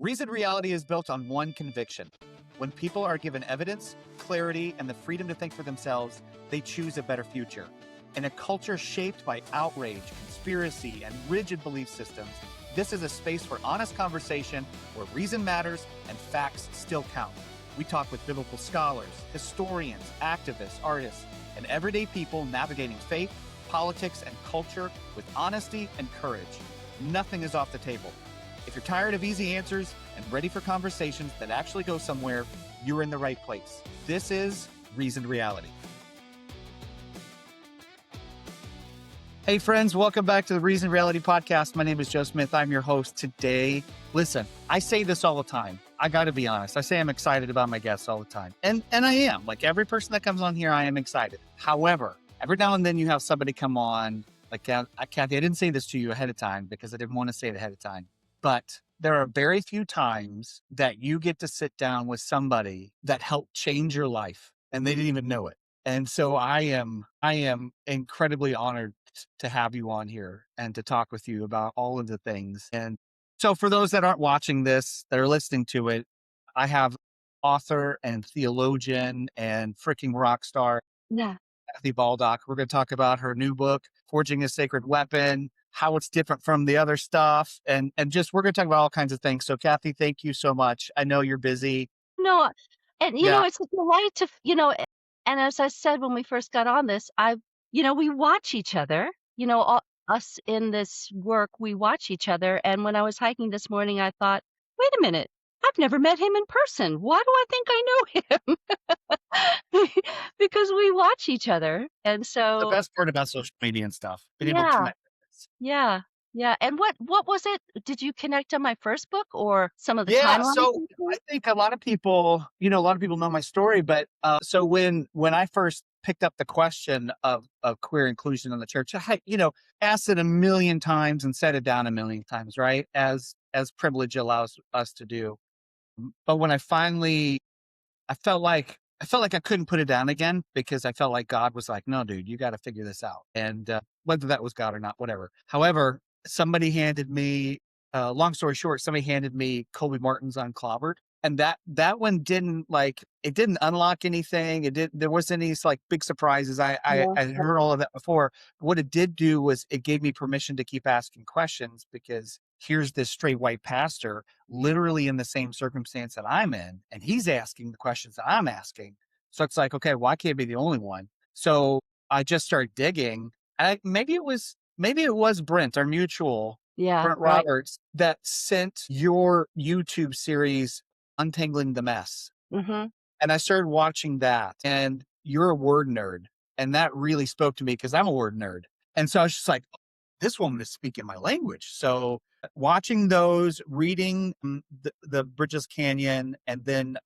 Reasoned reality is built on one conviction. When people are given evidence, clarity, and the freedom to think for themselves, they choose a better future. In a culture shaped by outrage, conspiracy, and rigid belief systems, this is a space for honest conversation where reason matters and facts still count. We talk with biblical scholars, historians, activists, artists, and everyday people navigating faith, politics, and culture with honesty and courage. Nothing is off the table. If you're tired of easy answers and ready for conversations that actually go somewhere, you're in the right place. This is Reasoned Reality. Hey friends, welcome back to the Reasoned Reality podcast. My name is Joe Smith. I'm your host today. Listen, I say this all the time. I got to be honest. I say I'm excited about my guests all the time. And I am. Like every person that comes on here, I am excited. However, every now and then you have somebody come on, like Kathy, I didn't say this to you ahead of time because I didn't want to say it ahead of time. But there are very few times that you get to sit down with somebody that helped change your life and they didn't even know it. And so I am incredibly honored to have you on here and to talk with you about all of the things. And so for those that aren't watching this, that are listening to it, I have author and theologian and freaking rock star, Kathy Baldock. We're going to talk about her new book, Forging a Sacred Weapon, how it's different from the other stuff. And just, we're going to talk about all kinds of things. So Kathy, thank you so much. I know you're busy. No, and it's a delight to, and as I said when we first got on this, we watch each other, us in this work, we watch each other. And when I was hiking this morning, I thought, wait a minute, I've never met him in person. Why do I think I know him? Because we watch each other. And so the best part about social media and stuff, being able to connect with this. Yeah. Yeah. And what was it? Did you connect on my first book or some of the timelines? So I think a lot of people know my story, but so when I first picked up the question of queer inclusion in the church, I asked it a million times and said it down a million times, right? As privilege allows us to do. But when I felt like I couldn't put it down again because I felt like God was like, no, dude, you got to figure this out. And whether that was God or not, whatever. However, somebody handed me, long story short, somebody handed me Colby Martin's Unclobbered. And that one didn't unlock anything. There wasn't any like big surprises. I heard all of that before. But what it did do was it gave me permission to keep asking questions because here's this straight white pastor literally in the same circumstance that I'm in, and he's asking the questions that I'm asking. So it's like, okay, well, I can't be the only one. So I just started digging. And maybe it was Brent, our mutual, Brent Roberts, that sent your YouTube series, Untangling the Mess. Mm-hmm. And I started watching that, and you're a word nerd. And that really spoke to me because I'm a word nerd. And so I was just like, this woman is speaking my language. So watching those, reading the Bridges Canyon, and then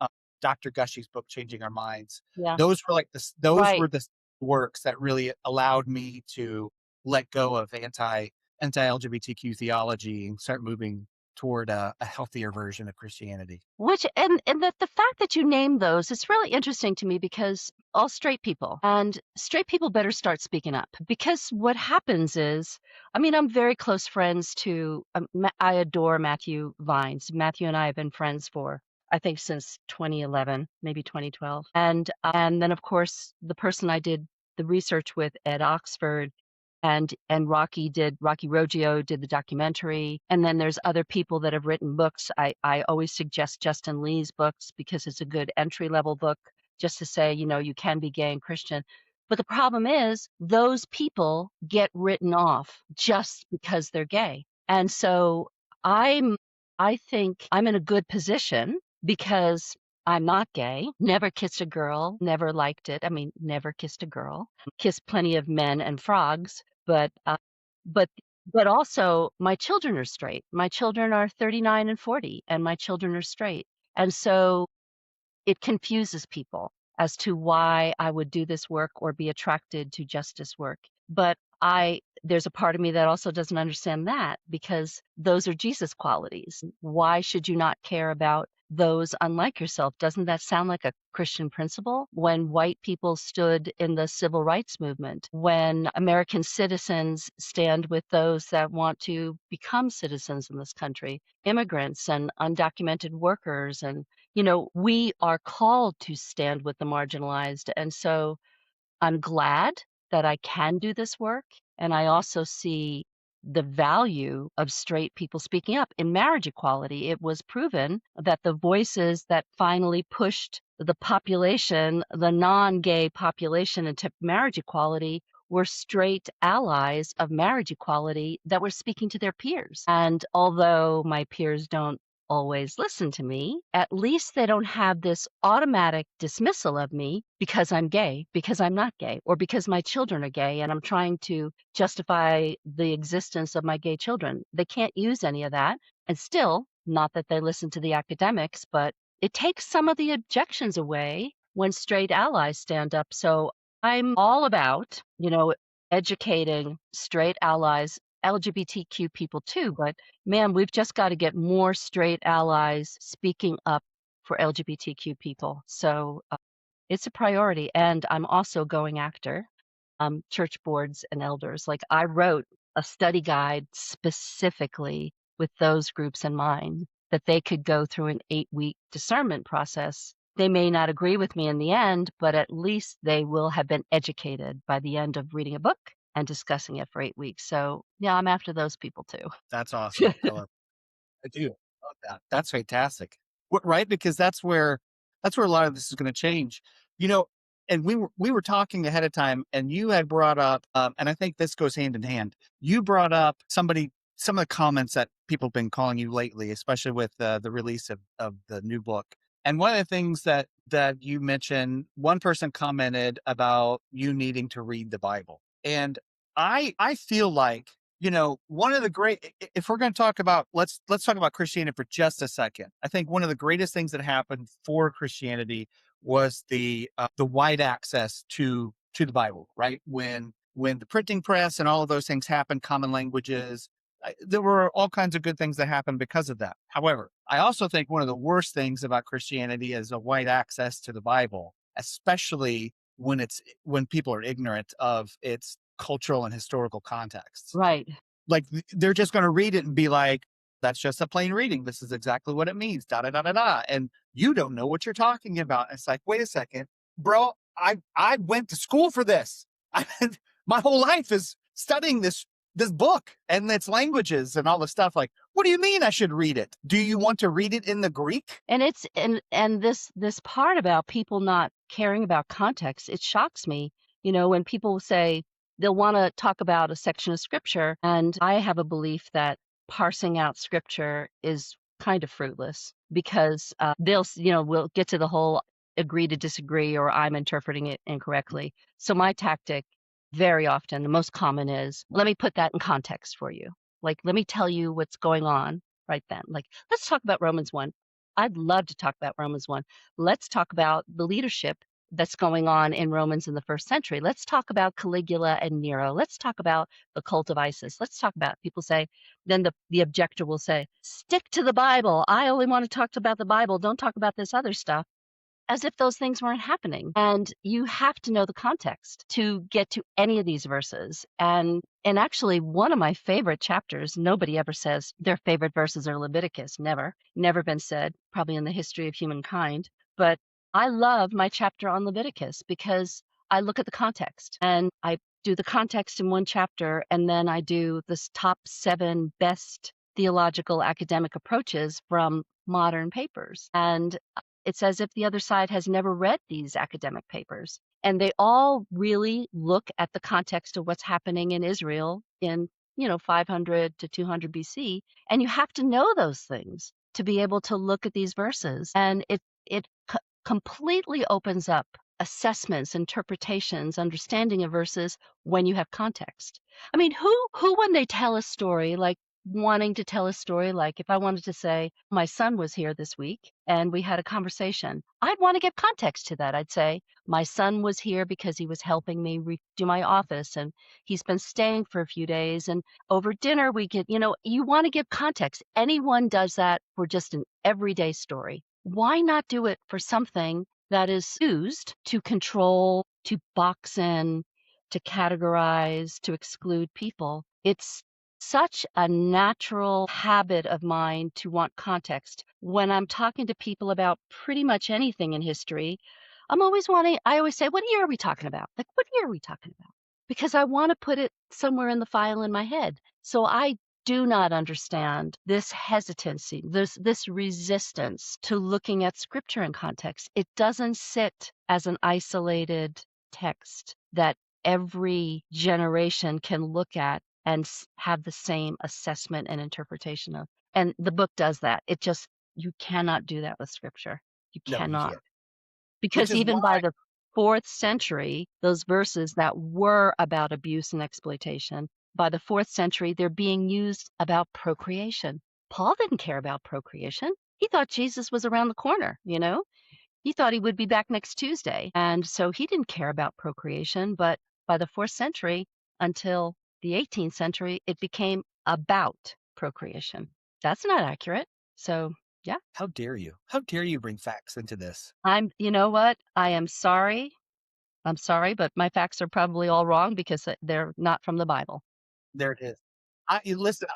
Dr. Gushy's book, Changing Our Minds. Yeah. Those were were the works that really allowed me to let go of anti-LGBTQ theology and start moving toward a healthier version of Christianity. And the fact that you named those, it's really interesting to me because all straight people better start speaking up, because what happens is, I'm very close friends to, I adore Matthew Vines. Matthew and I have been friends for, I think, since 2011, maybe 2012. And then of course, the person I did the research with at Oxford, and Rocky Roggio did the documentary. And then there's other people that have written books. I always suggest Justin Lee's books because it's a good entry-level book just to say, you can be gay and Christian. But the problem is those people get written off just because they're gay. And so I think I'm in a good position because I'm not gay, never kissed a girl, never liked it. Never kissed a girl, kissed plenty of men and frogs, but also my children are straight. My children are 39 and 40, and my children are straight. And so it confuses people as to why I would do this work or be attracted to justice work. But there's a part of me that also doesn't understand that, because those are Jesus qualities. Why should you not care about those unlike yourself. Doesn't that sound like a Christian principle? When white people stood in the civil rights movement, when American citizens stand with those that want to become citizens in this country, immigrants and undocumented workers. And, we are called to stand with the marginalized. And so I'm glad that I can do this work, and I also see the value of straight people speaking up. In marriage equality, it was proven that the voices that finally pushed the population, the non-gay population, into marriage equality were straight allies of marriage equality that were speaking to their peers. And although my peers don't always listen to me, at least they don't have this automatic dismissal of me because I'm gay, because I'm not gay, or because my children are gay and I'm trying to justify the existence of my gay children. They can't use any of that. And still, not that they listen to the academics, but it takes some of the objections away when straight allies stand up. So I'm all about, educating straight allies, LGBTQ people too, but man, we've just got to get more straight allies speaking up for LGBTQ people. So it's a priority. And I'm also going after church boards and elders. Like I wrote a study guide specifically with those groups in mind that they could go through an 8-week discernment process. They may not agree with me in the end, but at least they will have been educated by the end of reading a book and discussing it for 8 weeks. So yeah, I'm after those people too. That's awesome. I do love that. That's fantastic. Right? Because that's where a lot of this is going to change. You know, and we were talking ahead of time, and you had brought up, and I think this goes hand in hand. You brought up some of the comments that people have been calling you lately, especially with the release of the new book. And one of the things that you mentioned, one person commented about you needing to read the Bible, and I feel like one of the if we're going to talk about, let's talk about Christianity for just a second. I think one of the greatest things that happened for Christianity was the wide access to the Bible, right? When the printing press and all of those things happened, common languages, there were all kinds of good things that happened because of that. However, I also think one of the worst things about Christianity is a wide access to the Bible, especially when people are ignorant of its cultural and historical contexts. Right. Like they're just going to read it and be like, that's just a plain reading. This is exactly what it means. Da da da da da. And you don't know what you're talking about. It's like, wait a second, bro. I went to school for this. My whole life is studying this book and its languages and all the stuff. Like, what do you mean I should read it? Do you want to read it in the Greek? And it's and this part about people not caring about context, it shocks me. When people say they'll want to talk about a section of scripture, and I have a belief that parsing out scripture is kind of fruitless because we'll get to the whole agree to disagree or I'm interpreting it incorrectly. So my tactic very often, the most common is, let me put that in context for you. Like, let me tell you what's going on right then. Like, let's talk about Romans 1. I'd love to talk about Romans 1. Let's talk about the leadership that's going on in Romans in the first century. Let's talk about Caligula and Nero. Let's talk about the cult of Isis. Let's talk about, people say, then the objector will say, stick to the Bible. I only want to talk about the Bible. Don't talk about this other stuff. As if those things weren't happening. And you have to know the context to get to any of these verses. And actually, one of my favorite chapters, nobody ever says their favorite verses are Leviticus. Never been said, probably in the history of humankind. But I love my chapter on Leviticus because I look at the context and I do the context in one chapter, and then I do this top 7 best theological academic approaches from modern papers. And it's as if the other side has never read these academic papers. And they all really look at the context of what's happening in Israel in, 500 to 200 BC. And you have to know those things to be able to look at these verses. And it completely opens up assessments, interpretations, understanding of verses when you have context. I mean, who when they tell a story, like wanting to tell a story, like if I wanted to say, my son was here this week and we had a conversation, I'd want to give context to that. I'd say, my son was here because he was helping me do my office and he's been staying for a few days. And over dinner, we get, you want to give context. Anyone does that for just an everyday story. Why not do it for something that is used to control, to box in, to categorize, to exclude people? It's such a natural habit of mine to want context. When I'm talking to people about pretty much anything in history, I always say, what year are we talking about? Like, what year are we talking about? Because I want to put it somewhere in the file in my head. So I do not understand this hesitancy, this resistance to looking at scripture in context. It doesn't sit as an isolated text that every generation can look at and have the same assessment and interpretation of. And the book does that. You cannot do that with scripture. You No, you cannot. can't. Which Because is even why by the 4th century, those verses that were about abuse and exploitation, by the 4th century, they're being used about procreation. Paul didn't care about procreation. He thought Jesus was around the corner, He thought he would be back next Tuesday. And so he didn't care about procreation. But by the 4th century until the 18th century, it became about procreation. That's not accurate. So, yeah, how dare you? How dare you bring facts into this? you know what? I am sorry. I'm sorry, but my facts are probably all wrong because they're not from the Bible. There it is. Listen,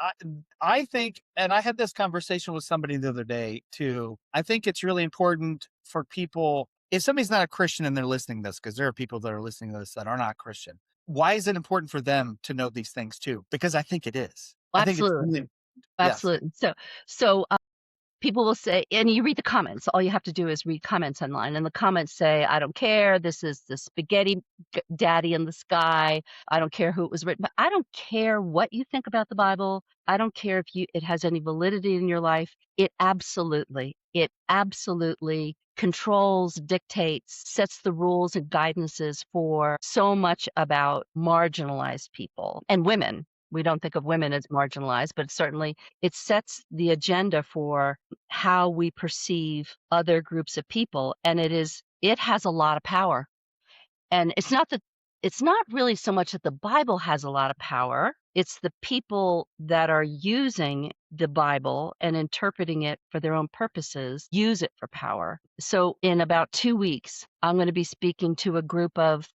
I think, and I had this conversation with somebody the other day too. I think it's really important for people, if somebody's not a Christian and they're listening to this, because there are people that are listening to this that are not Christian. Why is it important for them to know these things too? Because I think it is. I think it's Absolutely. really, yes. Absolutely. So people will say, and you read the comments. All you have to do is read comments online, and the comments say, "I don't care. This is the spaghetti daddy in the sky. I don't care who it was written." But I don't care what you think about the Bible. I don't care if it has any validity in your life. It absolutely controls, dictates, sets the rules and guidances for so much about marginalized people and women. We don't think of women as marginalized, but certainly it sets the agenda for how we perceive other groups of people, and it has a lot of power. And it's not really so much that the Bible has a lot of power, it's the people that are using the Bible and interpreting it for their own purposes use it for power. So in about 2 weeks, I'm going to be speaking to a group of,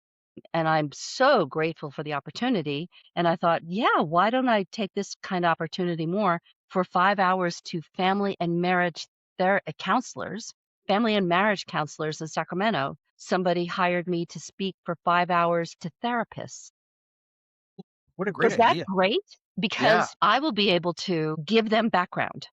and I'm so grateful for the opportunity. And I thought, yeah, why don't I take this kind of opportunity more for 5 hours to family and marriage counselors in Sacramento. Somebody hired me to speak for 5 hours to therapists. What a great Is that idea. great? Yeah. Because I will be able to give them background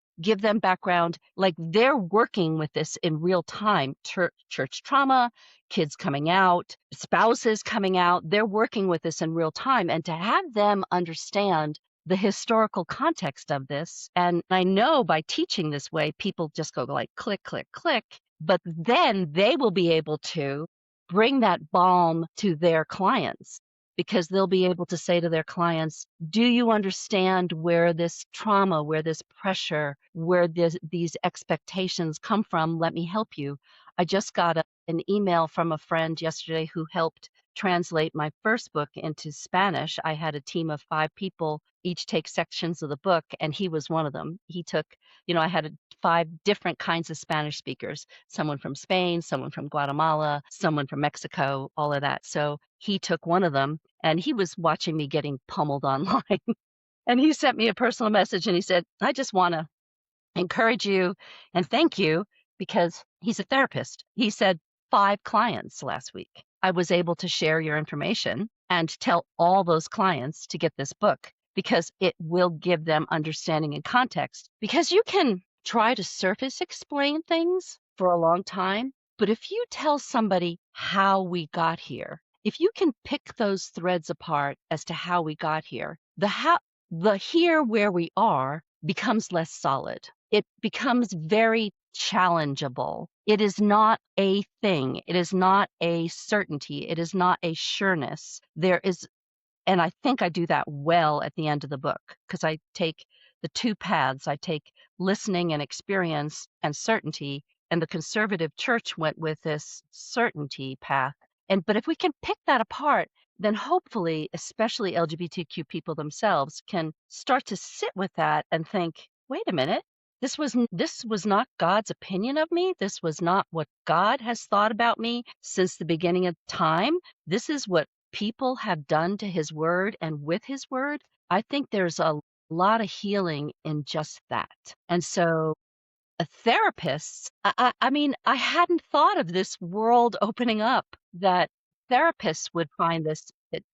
like they're working with this in real time. Church trauma, kids coming out, spouses coming out, they're working with this in real time. And to have them understand the historical context of this, and I know by teaching this way, people just go like click, click, click, but then they will be able to bring that balm to their clients because they'll be able to say to their clients, do you understand where this trauma, where this pressure, where these expectations come from? Let me help you. I just got an email from a friend yesterday who helped translate my first book into Spanish. I had a team of 5 people, each take sections of the book, and he was one of them. He took, I had 5 different kinds of Spanish speakers, someone from Spain, someone from Guatemala, someone from Mexico, all of that. So he took one of them and he was watching me getting pummeled online. And he sent me a personal message and he said, I just want to encourage you and thank you because he's a therapist. He said 5 clients last week. I was able to share your information and tell all those clients to get this book because it will give them understanding and context. Because you can try to surface explain things for a long time, but if you tell somebody how we got here, if you can pick those threads apart as to how we got here, the here where we are becomes less solid. It becomes very challengeable. It is not a thing. It is not a certainty. It is not a sureness. And I think I do that well at the end of the book because I take the two paths. I take listening and experience and certainty, and the conservative church went with this certainty path. But if we can pick that apart, then hopefully, especially LGBTQ people themselves can start to sit with that and think, wait a minute, this was not God's opinion of me. This was not what God has thought about me since the beginning of time. This is what people have done to his word and with his word. I think there's a lot of healing in just that. And so therapists, I mean, I hadn't thought of this world opening up that therapists would find this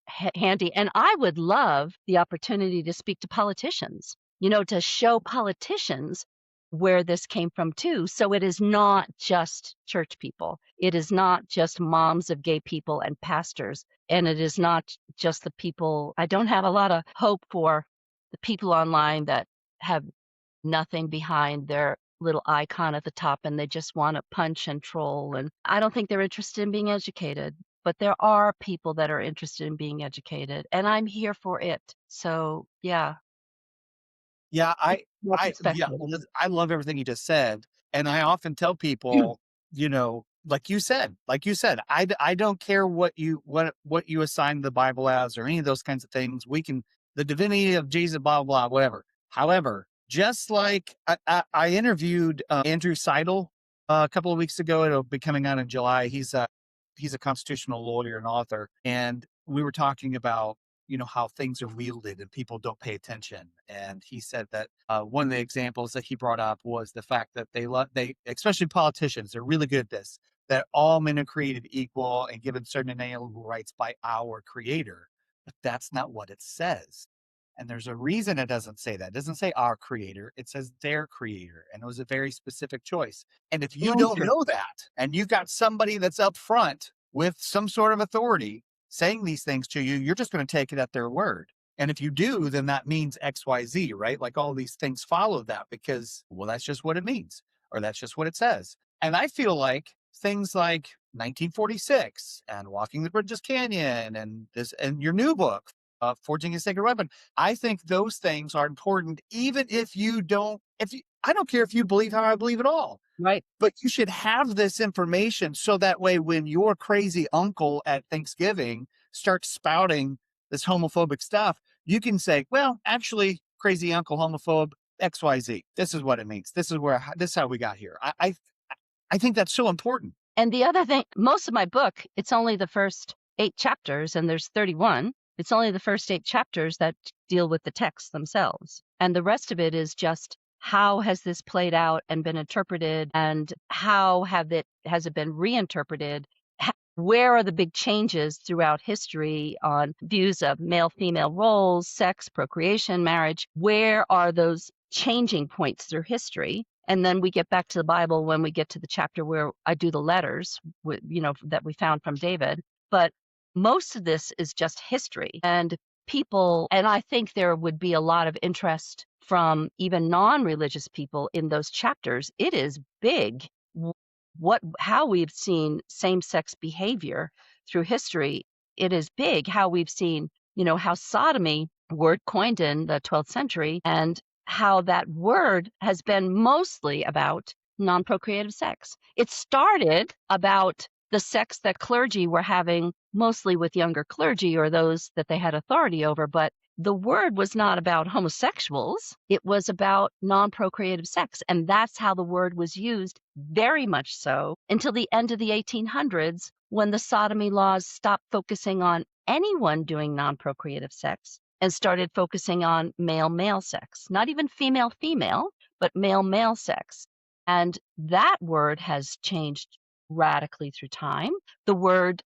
handy. And I would love the opportunity to speak to politicians, to show politicians where this came from too. So it is not just church people. It is not just moms of gay people and pastors. And it is not just the people. I don't have a lot of hope for the people online that have nothing behind their little icon at the top and they just want to punch and troll. And I don't think they're interested in being educated, but there are people that are interested in being educated, and I'm here for it. So yeah, Yeah, more perspective. I love everything you just said, and I often tell people, like you said, I don't care what you assign the Bible as or any of those kinds of things. We can the divinity of Jesus, blah blah, whatever. However, just like I interviewed Andrew Seidel a couple of weeks ago, it'll be coming out in July. He's a constitutional lawyer and author, and we were talking about how things are wielded and people don't pay attention. And he said that one of the examples that he brought up was the fact that they especially politicians, they're really good at this, that all men are created equal and given certain inalienable rights by our creator. But that's not what it says. And there's a reason it doesn't say that. It doesn't say our creator, it says their creator. And it was a very specific choice. And if you don't know that, and you've got somebody that's up front with some sort of authority saying these things to you, you're just going to take it at their word. And if you do, then that means XYZ, right? Like all these things follow that because, well, that's just what it means, or that's just what it says. And I feel like things like 1946 and Walking the Bridges Canyon and your new book, Forging a Sacred Weapon, I think those things are important, even if you don't, I don't care if you believe how I believe at all. Right. But you should have this information so that way when your crazy uncle at Thanksgiving starts spouting this homophobic stuff, you can say, well, actually, crazy uncle homophobe, XYZ. This is what it means. This is how we got here. I think that's so important. And the other thing, most of my book, it's only the first 8 chapters, and there's 31. It's only the first 8 chapters that deal with the texts themselves. And the rest of it is just how has this played out and been interpreted, and how has it been reinterpreted? Where are the big changes throughout history on views of male-female roles, sex, procreation, marriage? Where are those changing points through history? And then we get back to the Bible when we get to the chapter where I do the letters, that we found from David. But most of this is just history and people. And I think there would be a lot of interest from even non-religious people in those chapters. It is big how we've seen same-sex behavior through history. It is big how we've seen, how sodomy, word coined in the 12th century, and how that word has been mostly about non-procreative sex. It started about the sex that clergy were having mostly with younger clergy or those that they had authority over, but the word was not about homosexuals. It was about non-procreative sex. And that's how the word was used, very much so, until the end of the 1800s, when the sodomy laws stopped focusing on anyone doing non-procreative sex and started focusing on male-male sex. Not even female-female, but male-male sex. And that word has changed radically through time. The word,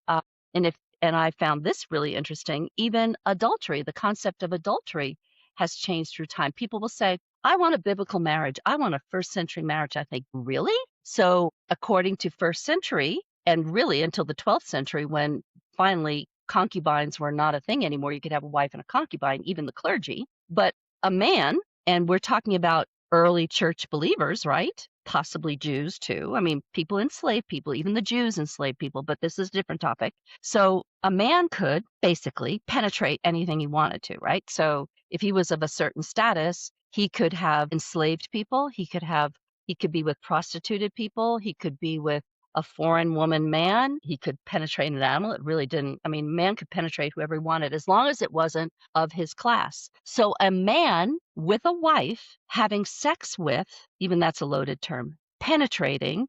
and I found this really interesting, even adultery, the concept of adultery has changed through time. People will say, I want a biblical marriage. I want a first century marriage. I think, really? So according to first century, and really until the 12th century, when finally concubines were not a thing anymore, you could have a wife and a concubine, even the clergy, but a man, and we're talking about early church believers, right? Possibly Jews too. I mean, people enslaved people, even the Jews enslaved people, but this is a different topic. So a man could basically penetrate anything he wanted to, right? So if he was of a certain status, He could have enslaved people. He could be with prostituted people. He could be with a foreign woman man. He could penetrate an animal. It really didn't. I mean, man could penetrate whoever he wanted as long as it wasn't of his class. So a man with a wife having sex with, even that's a loaded term, penetrating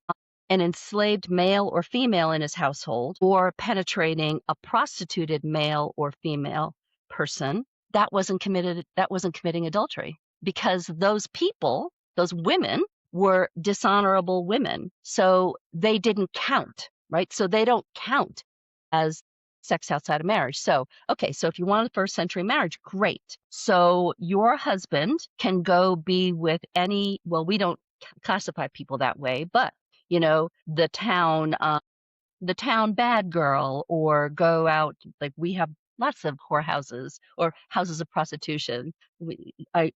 an enslaved male or female in his household, or penetrating a prostituted male or female person, that wasn't committing adultery, because those people, those women, were dishonorable women. So they didn't count, right? So they don't count as sex outside of marriage. So, okay, so if you want a first century marriage, great. So your husband can go be with any, well, we don't classify people that way, but the town bad girl, or go out, like we have lots of whorehouses or houses of prostitution. I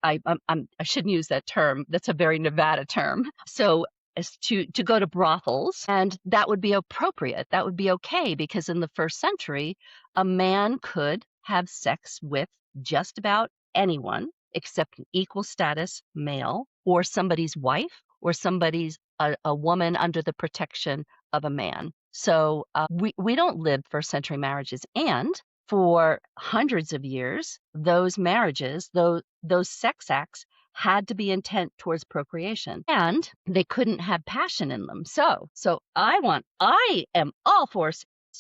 shouldn't use that term. That's a very Nevada term. So as to go to brothels, and that would be appropriate. That would be okay, because in the first century, a man could have sex with just about anyone except an equal status male, or somebody's wife, or somebody's a woman under the protection of a man. So we don't live first century marriages. And for hundreds of years, those marriages, those sex acts, had to be intent towards procreation, and they couldn't have passion in them. So I am all for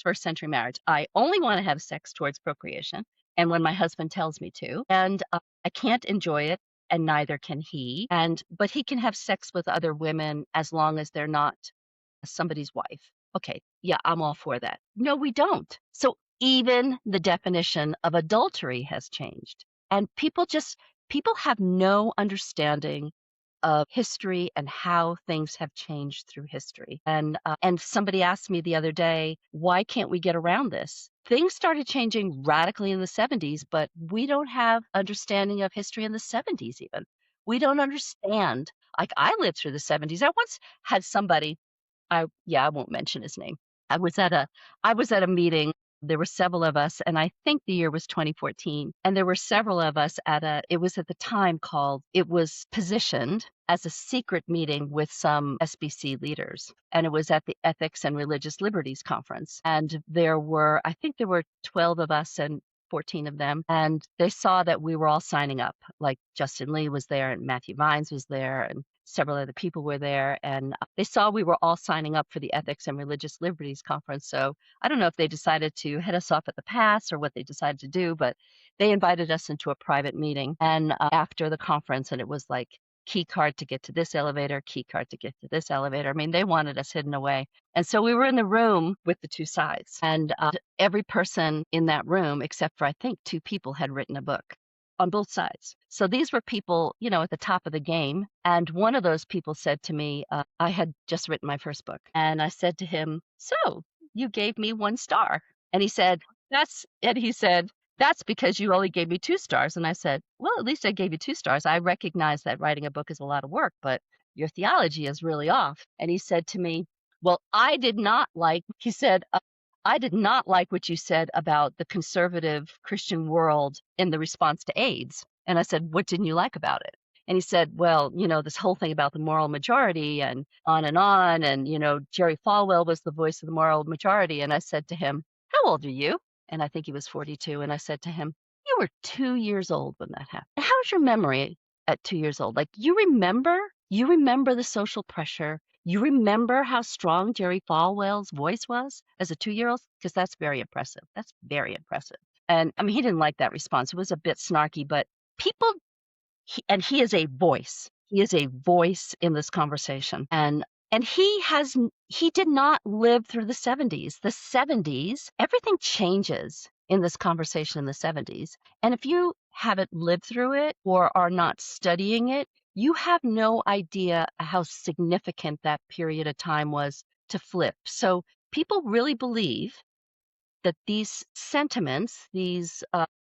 first century marriage. I only want to have sex towards procreation, and when my husband tells me to, and I can't enjoy it, and neither can he. But he can have sex with other women as long as they're not somebody's wife. Okay, yeah, I'm all for that. No, we don't. So even the definition of adultery has changed. And people have no understanding of history and how things have changed through history. And somebody asked me the other day, why can't we get around this? Things started changing radically in the 70s, but we don't have understanding of history in the 70s even. We don't understand. Like, I lived through the 70s. I once had somebody, I won't mention his name. I was at a I was at a meeting. There were several of us, and I think the year was 2014. And there were several of us it was at the time it was positioned as a secret meeting with some SBC leaders. And it was at the Ethics and Religious Liberties Conference. And I think there were 12 of us and 14 of them. And they saw that we were all signing up. Like Justin Lee was there, and Matthew Vines was there, and several other people were there. And they saw we were all signing up for the Ethics and Religious Liberties Conference. So I don't know if they decided to head us off at the pass or what they decided to do, but they invited us into a private meeting, and after the conference, and it was like, key card to get to this elevator, key card to get to this elevator. I mean, they wanted us hidden away. And so we were in the room with the two sides, and every person in that room, except for I think two people, had written a book on both sides. So these were people, at the top of the game. And one of those people said to me, I had just written my first book. And I said to him, so you gave me 1 star. And he said, that's because you only gave me 2 stars. And I said, well, at least I gave you 2 stars. I recognize that writing a book is a lot of work, but your theology is really off. And he said to me, well, I did not like what you said about the conservative Christian world in the response to AIDS. And I said, what didn't you like about it? And he said, well, this whole thing about the moral majority and on. And, Jerry Falwell was the voice of the moral majority. And I said to him, how old are you? And I think he was 42. And I said to him, you were 2 years old when that happened. How's your memory at 2 years old? Like, you remember the social pressure. You remember how strong Jerry Falwell's voice was as a 2-year-old? Because that's very impressive. That's very impressive. And I mean, he didn't like that response. It was a bit snarky, but people, he is a voice. He is a voice in this conversation. And he did not live through the 70s. The 70s, everything changes in this conversation in the 70s. And if you haven't lived through it or are not studying it, you have no idea how significant that period of time was to flip. So people really believe that these sentiments, these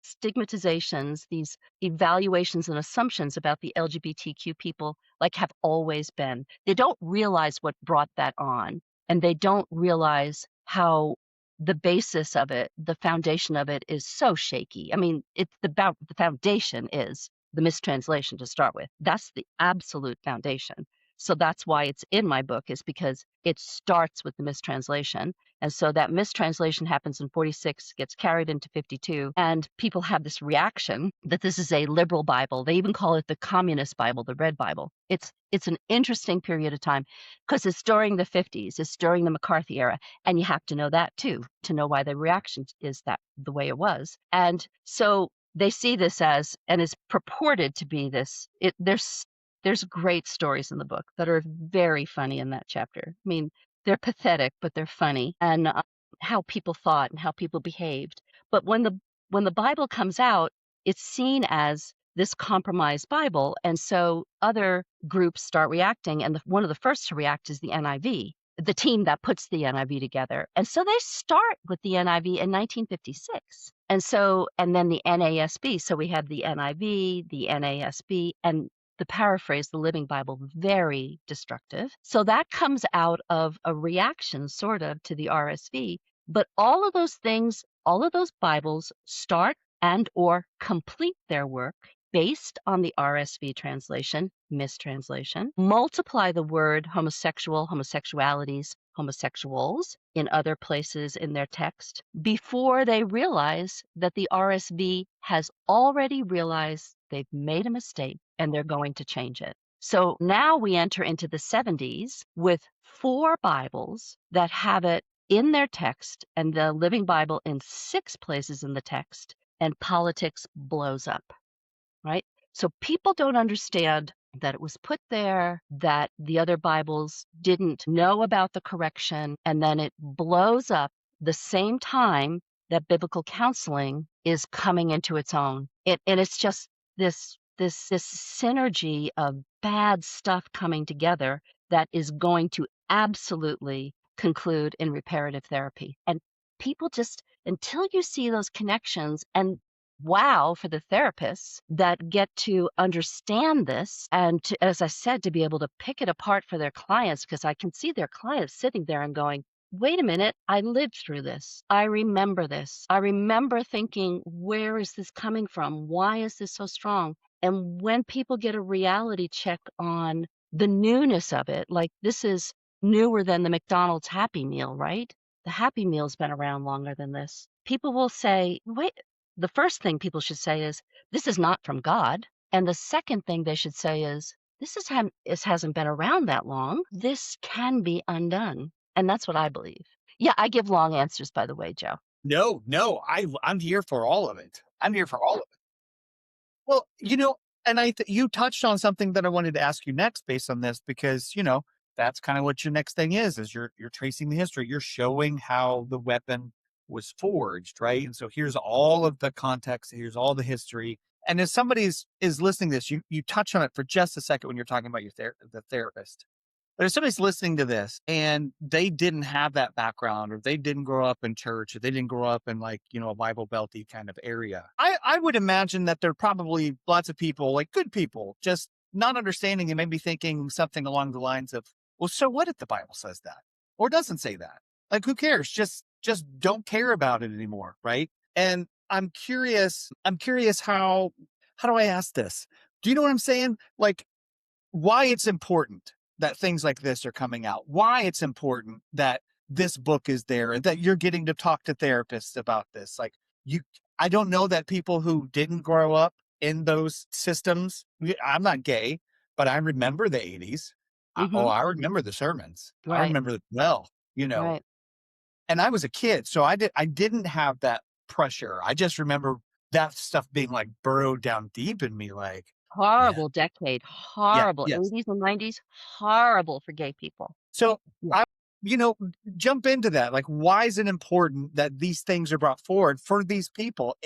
stigmatizations, these evaluations and assumptions about the LGBTQ people, like, have always been. They don't realize what brought that on, and they don't realize how the basis of it, the foundation of it, is so shaky. I mean, the foundation is the mistranslation to start with. That's the absolute foundation. So that's why it's in my book, is because it starts with the mistranslation. And so that mistranslation happens in 46, gets carried into 52, and people have this reaction that this is a liberal Bible. They even call it the communist Bible, the red Bible. It's an interesting period of time because it's during the 50s, it's during the McCarthy era, and you have to know that too to know why the reaction is that the way it was. And so they see this as, and is purported to be this. There's great stories in the book that are very funny in that chapter. I mean, they're pathetic, but they're funny, and how people thought and how people behaved. But when the Bible comes out, it's seen as this compromised Bible, and so other groups start reacting. And one of the first to react is the NIV, the team that puts the NIV together. And so they start with the NIV in 1956. And then the NASB. So we have the NIV, the NASB, and the paraphrase, the Living Bible, very destructive. So that comes out of a reaction, sort of, to the RSV. But all of those things, all of those Bibles start and or complete their work based on the RSV translation, mistranslation, multiply the word homosexual, homosexualities, homosexuals in other places in their text before they realize that the RSV has already realized they've made a mistake and they're going to change it. So now we enter into the 70s with 4 Bibles that have it in their text and the Living Bible in 6 places in the text, and politics blows up. Right? So people don't understand that it was put there, that the other Bibles didn't know about the correction, and then it blows up the same time that biblical counseling is coming into its own. And it's just this synergy of bad stuff coming together that is going to absolutely conclude in reparative therapy. And people just, until you see those connections, and wow for the therapists that get to understand this and to, as I said, to be able to pick it apart for their clients, because I can see their clients sitting there and going, wait a minute, I lived through this. I remember this. I remember thinking, where is this coming from? Why is this so strong? And when people get a reality check on the newness of it, like this is newer than the McDonald's Happy Meal, right? The Happy Meal's been around longer than this. People will say, wait, the first thing people should say is, this is not from God. And the second thing they should say is, this hasn't been around that long. This can be undone. And that's what I believe. Yeah, I give long answers, by the way, Joe. No, I'm here for all of it. I'm here for all of it. Well, and you touched on something that I wanted to ask you next based on this, because, that's kind of what your next thing is you're tracing the history. You're showing how the weapon was forged, right? And so here's all of the context, here's all the history. And if somebody's is listening to this, you touch on it for just a second when you're talking about the therapist. But if somebody's listening to this and they didn't have that background, or they didn't grow up in church, or they didn't grow up in a Bible Belty kind of area, I would imagine that there are probably lots of people, like good people, just not understanding and maybe thinking something along the lines of, well, so what if the Bible says that or doesn't say that? Like, who cares? Just don't care about it anymore, right? And I'm curious how do I ask this? Do you know what I'm saying? Like, why it's important that things like this are coming out, why it's important that this book is there and that you're getting to talk to therapists about this. I don't know that people who didn't grow up in those systems, I'm not gay, but I remember the 80s. Mm-hmm. I remember the sermons. I Right, remember it well, right. and I was a kid, so I didn't have that pressure. I just remember that stuff being like burrowed down deep in me, like, yeah, Horrible decade. yeah, Horrible. yes. 80s and 90s, horrible for gay people. So Yeah. I, jump into that. Like, why is it important that these things are brought forward for these people?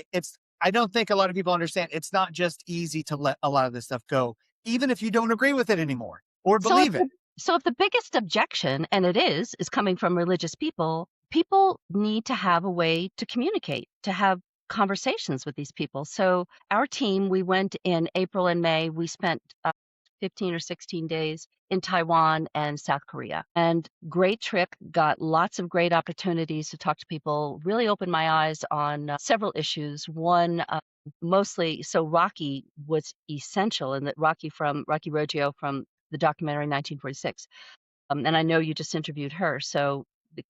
I don't think a lot of people understand. It's not just easy to let a lot of this stuff go, even if you don't agree with it anymore or So if believe it. the so if the biggest objection, and it is coming from religious people, people need to have a way to communicate, to have conversations with these people. So our team, we went in April and May. We spent 15 or 16 days in Taiwan and South Korea. And great trip, got lots of great opportunities to talk to people, really opened my eyes on several issues. One, mostly so Rocky was essential, and that Rocky Roggio from the documentary 1946. And I know you just interviewed her, so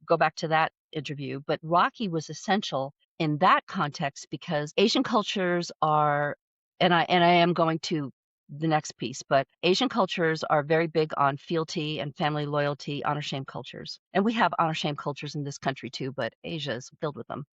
go back to that interview. But Rocky was essential in that context because Asian cultures are, and I am going to the next piece, but Asian cultures are very big on fealty and family loyalty, honor shame cultures. And we have honor shame cultures in this country too, but Asia is filled with them.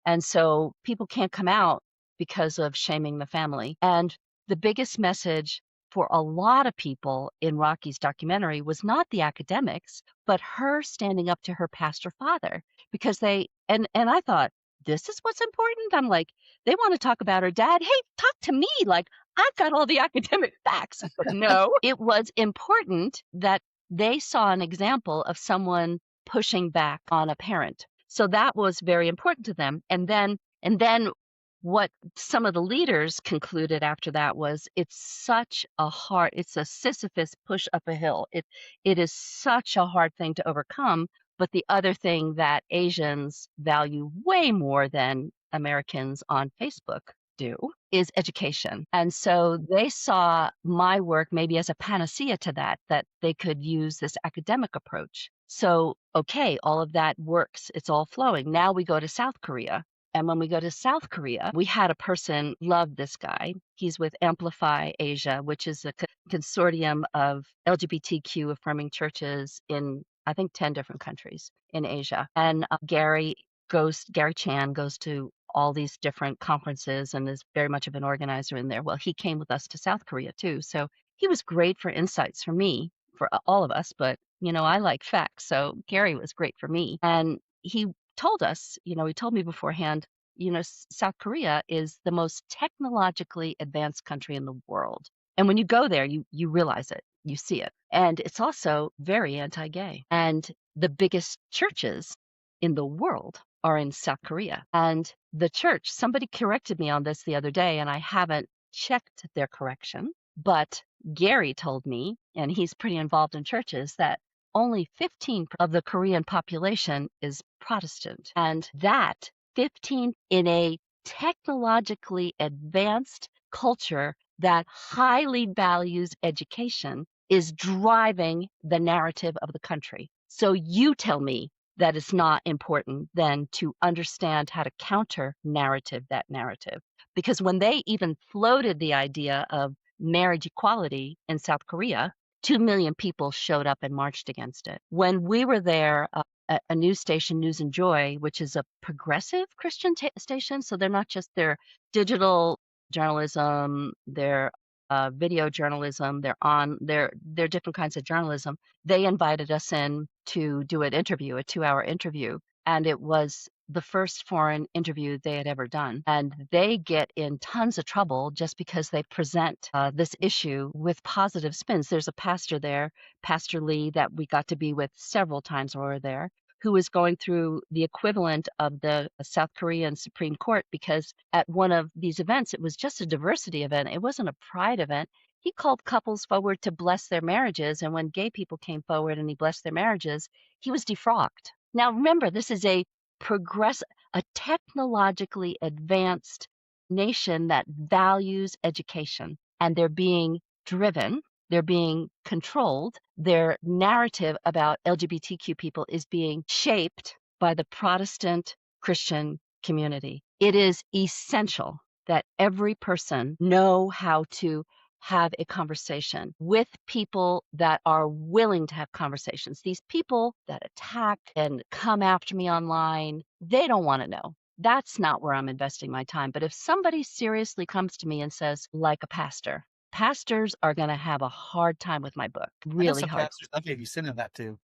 And so people can't come out because of shaming the family. And the biggest message for a lot of people in Rocky's documentary was not the academics, but her standing up to her pastor father because and I thought, this is what's important. I'm like, they want to talk about her dad. Hey, talk to me. Like, I've got all the academic facts. But no, it was important that they saw an example of someone pushing back on a parent. So that was very important to them. And then what some of the leaders concluded after that was it's a Sisyphus push up a hill. It is such a hard thing to overcome. But the other thing that Asians value way more than Americans on Facebook do is education. And so they saw my work maybe as a panacea to that they could use this academic approach. So, okay, all of that works. It's all flowing. Now we go to South Korea. And when we go to South Korea, we had a person love this guy. He's with Amplify Asia, which is a consortium of LGBTQ affirming churches in, I think, 10 different countries in Asia. And Gary Chan goes to all these different conferences and is very much of an organizer in there. Well, he came with us to South Korea too. So he was great for insights for me, for all of us, but I like facts. So Gary was great for me. And he told us, he told me beforehand, South Korea is the most technologically advanced country in the world. And when you go there, you realize it, you see it. And it's also very anti-gay. And the biggest churches in the world are in South Korea. And the church, somebody corrected me on this the other day, and I haven't checked their correction. But Gary told me, and he's pretty involved in churches, that only 15% of the Korean population is Protestant. And that 15 in a technologically advanced culture that highly values education is driving the narrative of the country. So you tell me that it's not important then to understand how to counter that narrative. Because when they even floated the idea of marriage equality in South Korea, 2 million people showed up and marched against it. When we were there, a news station, News and Joy, which is a progressive Christian station, so they're not just their digital journalism, their video journalism, they're different kinds of journalism. They invited us in to do an interview, a 2-hour interview, and it was the first foreign interview they had ever done. And they get in tons of trouble just because they present this issue with positive spins. There's a pastor there, Pastor Lee, that we got to be with several times when we were there, who is going through the equivalent of the South Korean Supreme Court because at one of these events, it was just a diversity event. It wasn't a pride event. He called couples forward to bless their marriages. And when gay people came forward and he blessed their marriages, he was defrocked. Now, remember, this is a technologically advanced nation that values education, and they're being driven, they're being controlled. Their narrative about LGBTQ people is being shaped by the Protestant Christian community. It is essential that every person know how to have a conversation with people that are willing to have conversations. These people that attack and come after me online, they don't want to know. That's not where I'm investing my time. But if somebody seriously comes to me and says, like a pastor, pastors are going to have a hard time with my book, I know really some hard. pastors. I may be sending that too.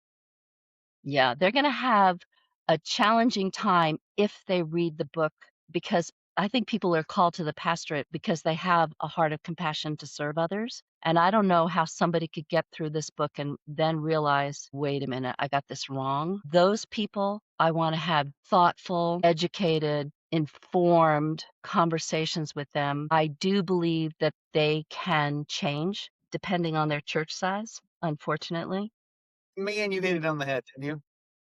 Yeah, they're going to have a challenging time if they read the book because I think people are called to the pastorate because they have a heart of compassion to serve others. And I don't know how somebody could get through this book and then realize, wait a minute, I got this wrong. Those people, I want to have thoughtful, educated, informed conversations with them. I do believe that they can change depending on their church size, unfortunately. Man, you hit it on the head, didn't you?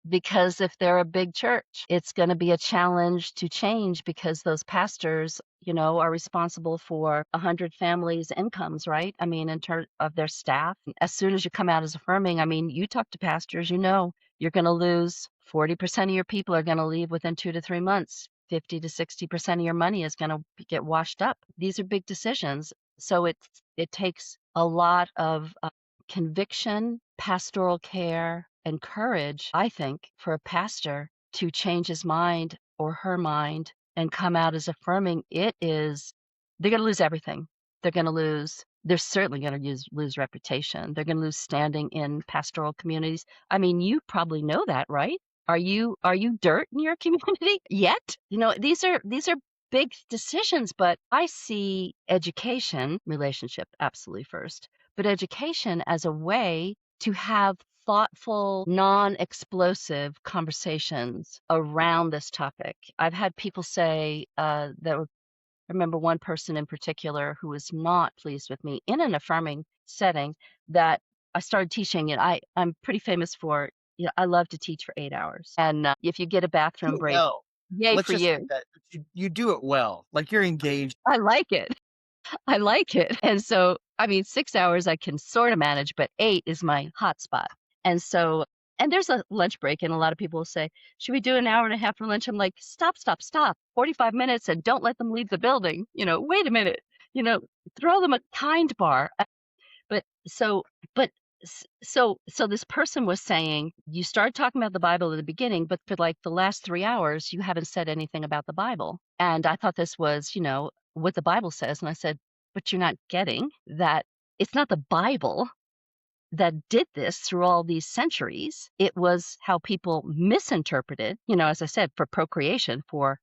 because if they're a big church, it's going to be a challenge to change because those pastors, are responsible for 100 families' incomes, right? I mean, in terms of their staff. As soon as you come out as affirming, I mean, you talk to pastors, you're going to lose 40% of your people are going to leave within 2 to 3 months. 50 to 60% of your money is going to get washed up. These are big decisions. So it takes a lot of conviction, pastoral care, and courage, I think, for a pastor to change his mind or her mind and come out as affirming. They're going to lose everything. They're certainly going to lose reputation. They're going to lose standing in pastoral communities. I mean, you probably know that, right? Are you dirt in your community yet? These are big decisions, but I see education, relationship absolutely first, but education as a way to have thoughtful, non-explosive conversations around this topic. I've had people say I remember one person in particular who was not pleased with me in an affirming setting that I started teaching, and I'm pretty famous for, I love to teach for 8 hours. And if you get a Do bathroom it break, well. yay Let's for just say you. that you do it well. Like you're engaged. I like it. I like it. And so, I mean, 6 hours I can sort of manage, but eight is my hot spot. And so, and there's a lunch break, and a lot of people will say, should we do an hour and a half for lunch? I'm like, stop, stop, stop. 45 minutes and don't let them leave the building. Wait a minute, you know, throw them a kind bar. But so, but so this person was saying, you started talking about the Bible at the beginning, but for like the last 3 hours, you haven't said anything about the Bible. And I thought this was, what the Bible says. And I said, but you're not getting that it's not the Bible that did this through all these centuries. It was how people misinterpreted, as I said, for procreation for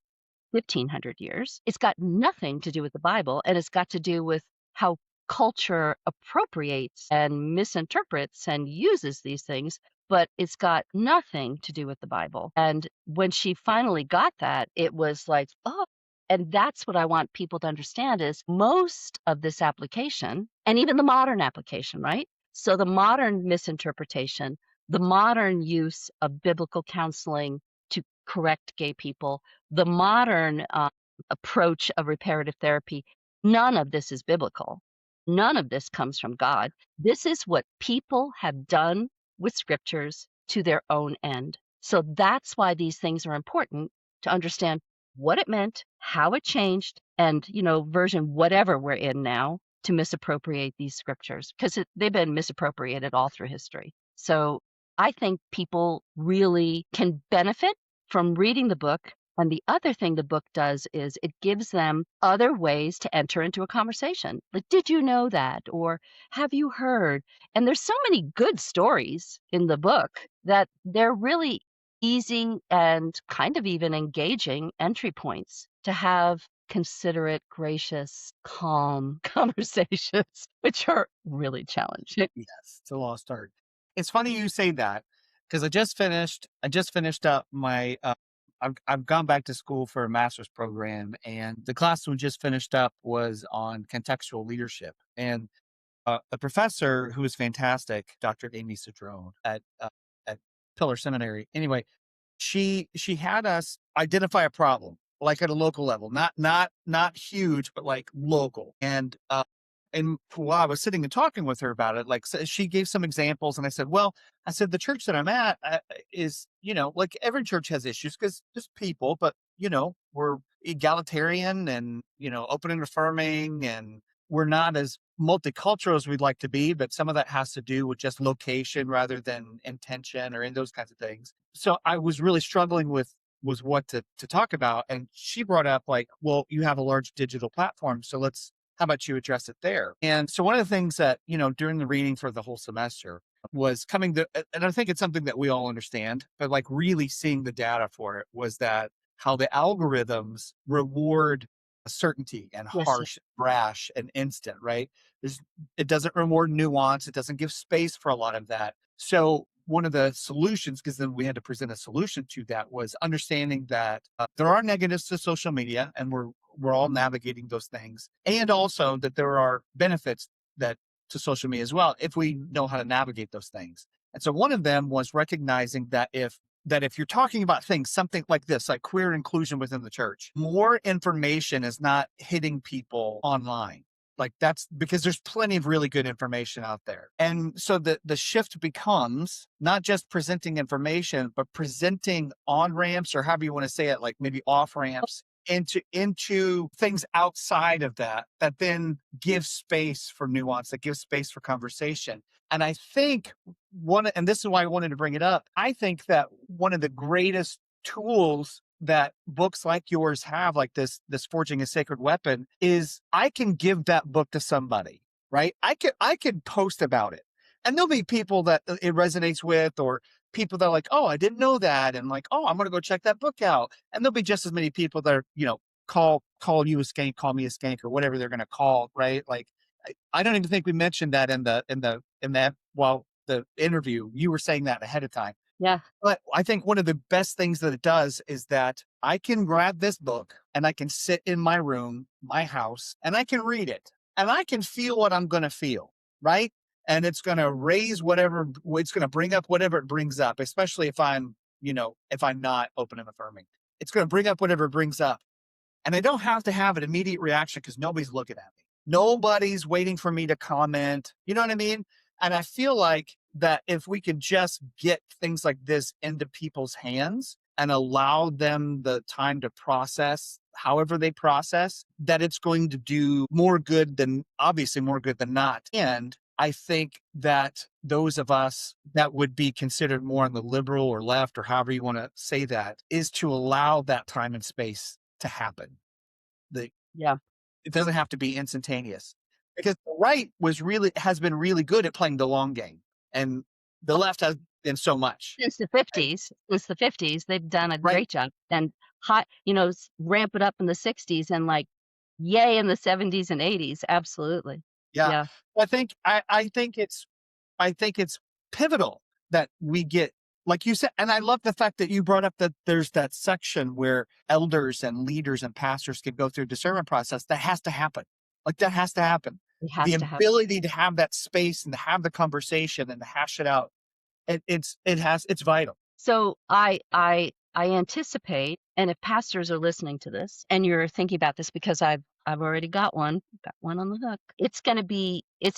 1,500 years. It's got nothing to do with the Bible, and it's got to do with how culture appropriates and misinterprets and uses these things, but it's got nothing to do with the Bible. And when she finally got that, it was like, oh, and that's what I want people to understand is most of this application, and even the modern application, right? So the modern misinterpretation, the modern use of biblical counseling to correct gay people, the modern approach of reparative therapy, none of this is biblical. None of this comes from God. This is what people have done with scriptures to their own end. So that's why these things are important to understand what it meant, how it changed, and, version whatever we're in now to misappropriate these scriptures because they've been misappropriated all through history. So I think people really can benefit from reading the book. And the other thing the book does is it gives them other ways to enter into a conversation. Like, did you know that? Or have you heard? And there's so many good stories in the book that they're really easy and kind of even engaging entry points to have considerate, gracious, calm conversations, which are really challenging. Yes, it's a lost art. It's funny you say that because I just finished up my I've gone back to school for a master's program, and the class we just finished up was on contextual leadership. And a professor who was fantastic, Dr. Amy Cedrone at Pillar Seminary. Anyway, she had us identify a problem like at a local level, not huge, but like local. And while I was sitting and talking with her about it, like she gave some examples, and I said, well, I said the church that I'm at is, like every church has issues because just people, but we're egalitarian and open and affirming, and we're not as multicultural as we'd like to be, but some of that has to do with just location rather than intention or in those kinds of things. So I was really struggling with was what to talk about. And she brought up like, well, you have a large digital platform. So how about you address it there? And so one of the things that, during the reading for the whole semester was coming to, and I think it's something that we all understand, but like really seeing the data for it was that how the algorithms reward certainty and Yes. harsh, brash, and instant, right? There's, it doesn't reward nuance. It doesn't give space for a lot of that. So one of the solutions, because then we had to present a solution to that, was understanding that there are negatives to social media, and we're all navigating those things, and also that there are benefits that to social media as well if we know how to navigate those things. And so one of them was recognizing that if that if you're talking about things, something like this, like queer inclusion within the church, more information is not hitting people online. Like that's because there's plenty of really good information out there. And so the shift becomes not just presenting information, but presenting on ramps, or however you want to say it, like maybe off ramps into things outside of that, that then give space for nuance, that gives space for conversation. And I think and this is why I wanted to bring it up. I think that one of the greatest tools that books like yours have, like this Forging a Sacred Weapon, is I can give that book to somebody, right? I could post about it, and there'll be people that it resonates with, or people that are like, oh, I didn't know that, and like, oh, I'm gonna go check that book out. And there'll be just as many people that are, call you a skank, call me a skank, or whatever they're gonna call, right? Like I don't even think we mentioned that in that the interview. You were saying that ahead of time. Yeah. But I think one of the best things that it does is that I can grab this book and I can sit in my room, my house, and I can read it and I can feel what I'm going to feel, right? And it's going to raise whatever, it's going to bring up whatever it brings up, especially if I'm not open and affirming. It's going to bring up whatever it brings up. And I don't have to have an immediate reaction because nobody's looking at me. Nobody's waiting for me to comment. You know what I mean? And I feel like that if we could just get things like this into people's hands and allow them the time to process however they process, that it's going to do obviously more good than not. And I think that those of us that would be considered more on the liberal or left, or however you want to say that, is to allow that time and space to happen. The Yeah. It doesn't have to be instantaneous, because the right has been really good at playing the long game, and the left has been so much. And Since the 50s, they've done a right, great job, and ramp it up in the 60s and, like, yay in the 70s and 80s, absolutely. yeah. Yeah, I think it's pivotal that we get, like you said, and I love the fact that you brought up that there's that section where elders and leaders and pastors can go through a discernment process. That has to happen. Like that has to happen. it The has to happen. ability to have that space and to have the conversation and to hash it out. It's vital. So I anticipate, and if pastors are listening to this and you're thinking about this, because I've already got one on the hook. It's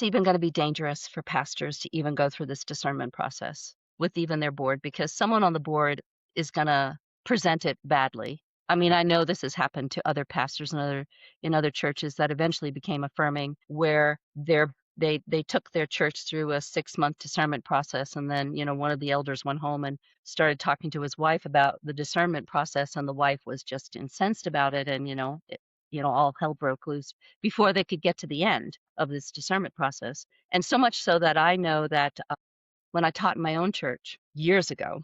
even gonna be dangerous for pastors to even go through this discernment process with even their board, because someone on the board is gonna present it badly. I mean, I know this has happened to other pastors in other churches that eventually became affirming, where they took their church through a 6-month discernment process, and then, one of the elders went home and started talking to his wife about the discernment process, and the wife was just incensed about it, and, all hell broke loose before they could get to the end of this discernment process. And so much so that I know that, when I taught in my own church years ago,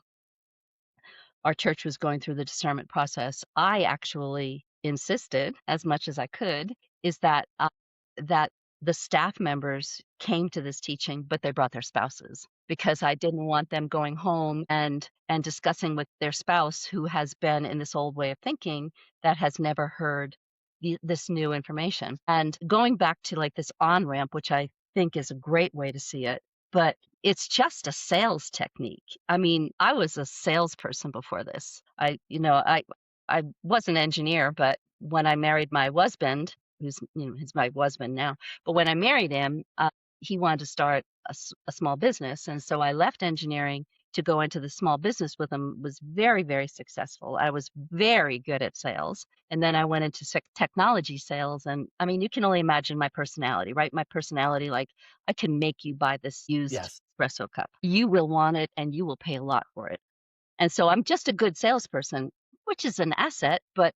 our church was going through the discernment process. I actually insisted, as much as I could, is that the staff members came to this teaching, but they brought their spouses, because I didn't want them going home and discussing with their spouse who has been in this old way of thinking, that has never heard this new information. And going back to, like, this on ramp, which I think is a great way to see it, but it's just a sales technique. I mean, I was a salesperson before this. I was an engineer, but when I married my husband, he's my husband now, but when I married him, he wanted to start a small business, and so I left engineering to go into the small business with him. Was very, very successful. I was very good at sales, and then I went into technology sales, and I mean, you can only imagine my personality, right? My personality, like, I can make you buy this used Yes. espresso cup. You will want it, and you will pay a lot for it. And so I'm just a good salesperson, which is an asset, but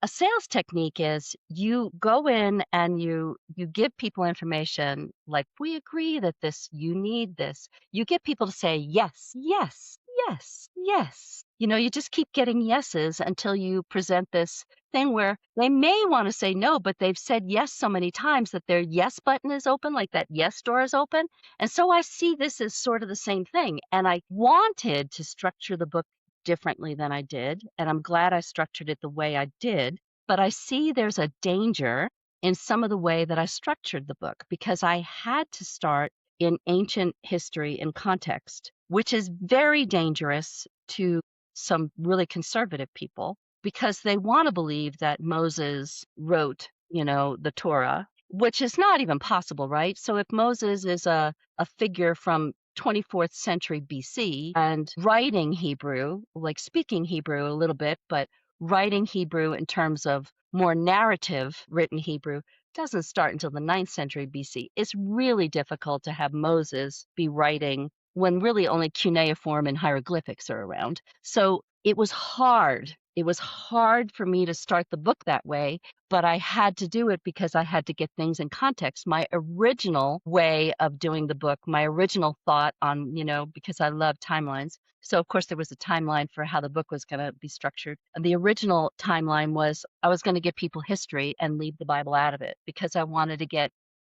a sales technique is you go in and you give people information like, we agree that you need this. You get people to say yes, yes, yes, yes. You just keep getting yeses until you present this thing where they may want to say no, but they've said yes so many times that their yes button is open, like that yes door is open. And so I see this as sort of the same thing. And I wanted to structure the book differently than I did. And I'm glad I structured it the way I did. But I see there's a danger in some of the way that I structured the book, because I had to start in ancient history and context, which is very dangerous to some really conservative people because they want to believe that Moses wrote, the Torah, which is not even possible, right? So if Moses is a figure from 24th century BC and writing Hebrew, like speaking Hebrew a little bit, but writing Hebrew in terms of more narrative written Hebrew doesn't start until the 9th century BC. It's really difficult to have Moses be writing when really only cuneiform and hieroglyphics are around. So it was hard. It was hard for me to start the book that way, but I had to do it because I had to get things in context. My original way of doing the book, my original thought on, because I love timelines. So, of course, there was a timeline for how the book was going to be structured. And the original timeline was I was going to give people history and leave the Bible out of it because I wanted to get,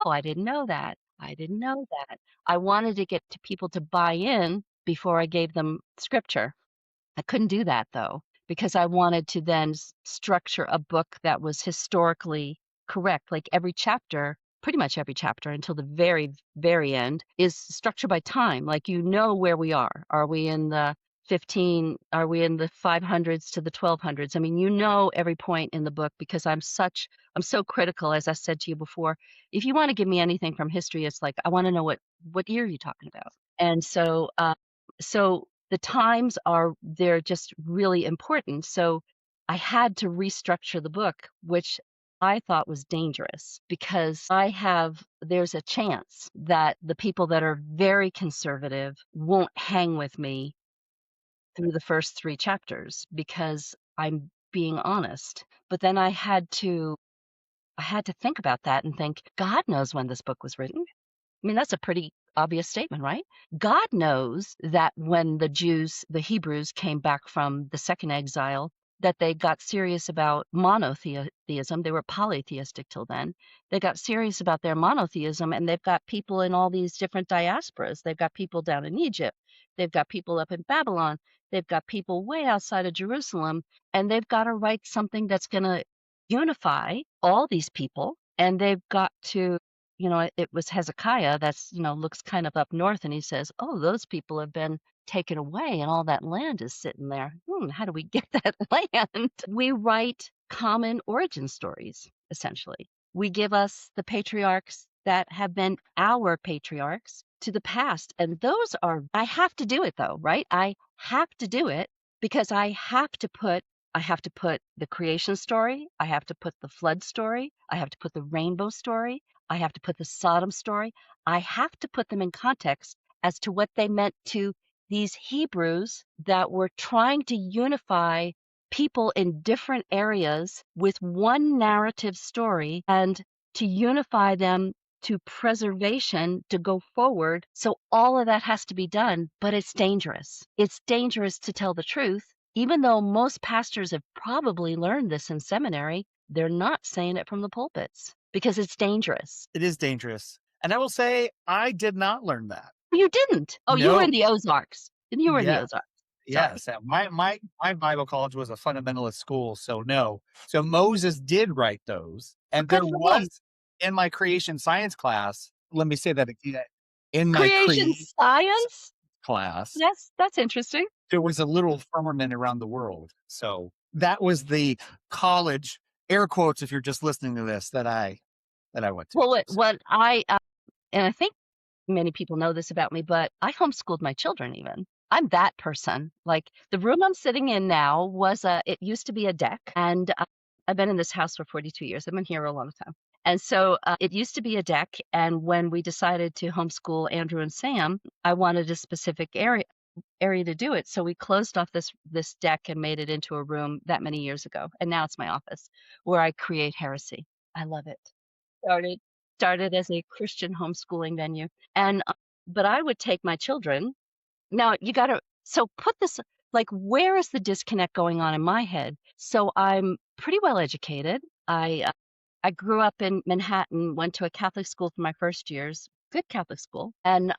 oh, I didn't know that. I didn't know that. I wanted to get to people to buy in before I gave them scripture. I couldn't do that though, because I wanted to then structure a book that was historically correct. Like every chapter, pretty much every chapter until the very, very end is structured by time. Like where we are. Are we in the 15? Are we in the 500s to the 1200s? I mean, every point in the book because I'm so critical, as I said to you before. If you want to give me anything from history, it's like I want to know what year you're talking about. And so the times they're just really important. So I had to restructure the book, which I thought was dangerous because there's a chance that the people that are very conservative won't hang with me through the first 3 chapters because I'm being honest. But then I had to think about that and think, God knows when this book was written. I mean, that's a pretty obvious statement, right? God knows that when the Hebrews came back from the second exile, that they got serious about monotheism. They were polytheistic till then. They got serious about their monotheism, and they've got people in all these different diasporas. They've got people down in Egypt. They've got people up in Babylon. They've got people way outside of Jerusalem, and they've got to write something that's going to unify all these people, and they've got to it was Hezekiah that's, looks kind of up north and he says, oh, those people have been taken away and all that land is sitting there. How do we get that land? We write common origin stories, essentially. We give us the patriarchs that have been our patriarchs to the past. And I have to do it though, right? I have to do it because I have to put the creation story. I have to put the flood story. I have to put the rainbow story. I have to put the Sodom story. I have to put them in context as to what they meant to these Hebrews that were trying to unify people in different areas with one narrative story and to unify them to preservation to go forward. So all of that has to be done, but it's dangerous. It's dangerous to tell the truth. Even though most pastors have probably learned this in seminary, they're not saying it from the pulpits because it's dangerous. It is dangerous. And I will say, I did not learn that. You didn't. Oh, you were No. in the Ozarks. You were in the Yeah. Ozarks. Sorry. Yes. My Bible college was a fundamentalist school. So no. So Moses did write those. Oh, And good there for him. was in my creation science class, let me say that again. In my Creation creation science? class, That's interesting. there was a little firmament around the world. So that was the college, air quotes, if you're just listening to this, that I went to. Well, what So, what I and I think many people know this about me, but I homeschooled my children even. I'm that person. Like the room I'm sitting in now it used to be a deck. And I've been in this house for 42 years. I've been here a long time. And so it used to be a deck. And when we decided to homeschool Andrew and Sam, I wanted a specific area to do it. So we closed off this deck and made it into a room that many years ago. And now it's my office where I create heresy. I love it. Started started as a Christian homeschooling venue. And but I would take my children. Now you got to put this like where is the disconnect going on in my head? So I'm pretty well educated. I grew up in Manhattan, went to a Catholic school for my first years, good Catholic school. And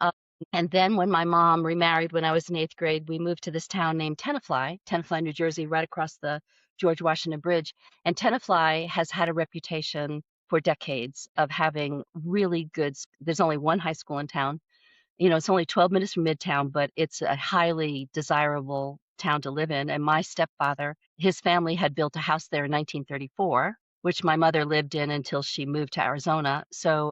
then when my mom remarried when I was in 8th grade, we moved to this town named Tenafly, New Jersey, right across the George Washington Bridge. And Tenafly has had a reputation for decades of having really good, there's only one high school in town. It's only 12 minutes from Midtown, but it's a highly desirable town to live in, and my stepfather, his family had built a house there in 1934, which my mother lived in until she moved to Arizona. So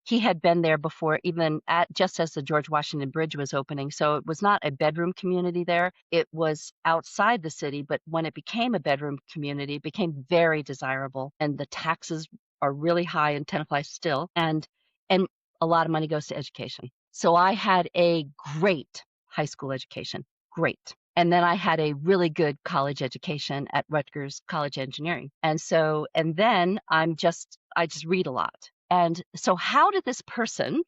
he had been there before, even at just as the George Washington Bridge was opening. So it was not a bedroom community there. It was outside the city, but when it became a bedroom community, it became very desirable. And the taxes are really high in Tenafly still. And a lot of money goes to education. So I had a great high school education. Great. And then I had a really good college education at Rutgers College Engineering. And then I just read a lot. And so how did this person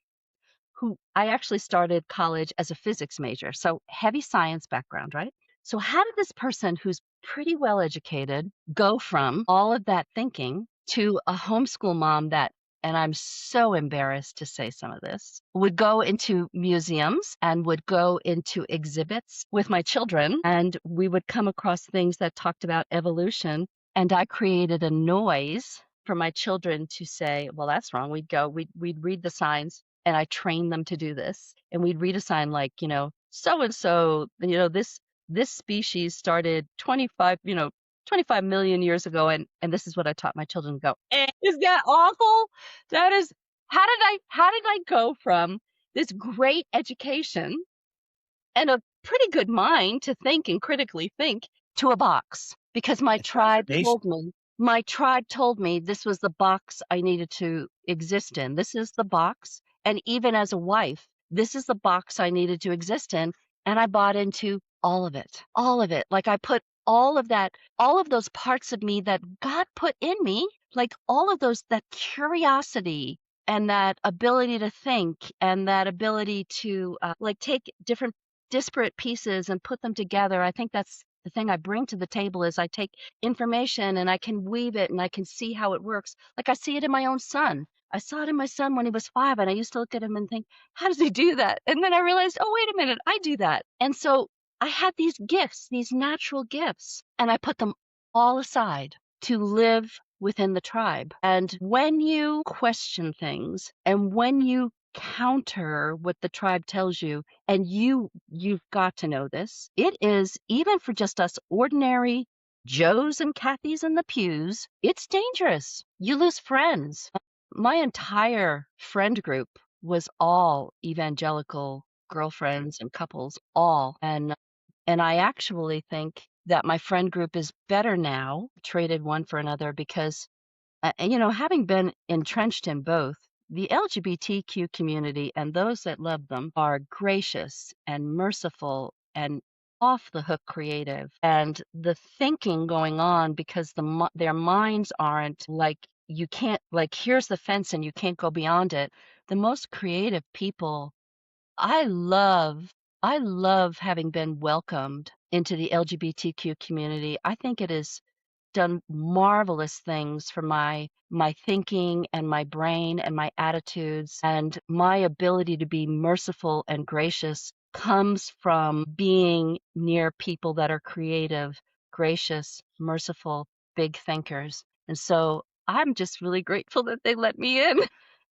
who I actually started college as a physics major, so heavy science background, right? So how did this person who's pretty well educated go from all of that thinking to a homeschool mom that, and I'm so embarrassed to say some of this, would go into museums and would go into exhibits with my children, and we would come across things that talked about evolution, and I created a noise for my children to say, well, that's wrong. We'd read the signs, and I trained them to do this. And we'd read a sign like, so and so, this species started 25 million years ago, and this is what I taught my children to go, is that awful? That is how did I go from this great education and a pretty good mind to think and critically think to a box? Because Indoctrination. my tribe told me this was the box I needed to exist in. This is the box. And even as a wife, this is the box I needed to exist in. And I bought into all of it, all of it. Like I put all of that, all of those parts of me that God put in me, like all of those, that curiosity and that ability to think and that ability to like take different disparate pieces and put them together. I think that's the thing I bring to the table is I take information and I can weave it and I can see how it works. Like I see it in my own son. I saw it in my son when he was 5, and I used to look at him and think, how does he do that? And then I realized, oh, wait a minute, I do that. And so I had these gifts, these natural gifts, and I put them all aside to live within the tribe. And when you question things and when you counter what the tribe tells you, and you've got to know this, it is, even for just us ordinary Joes and Kathys in the pews, it's dangerous. You lose friends. My entire friend group was all evangelical girlfriends and couples, all. And I actually think that my friend group is better now, traded one for another, because having been entrenched in both, the LGBTQ community and those that love them are gracious and merciful and off the hook creative. And the thinking going on, because their minds aren't like, you can't, like, here's the fence and you can't go beyond it. The most creative people, I love, I love having been welcomed into the LGBTQ community. I think it is done marvelous things for my thinking and my brain and my attitudes, and my ability to be merciful and gracious comes from being near people that are creative, gracious, merciful, big thinkers. And so I'm just really grateful that they let me in.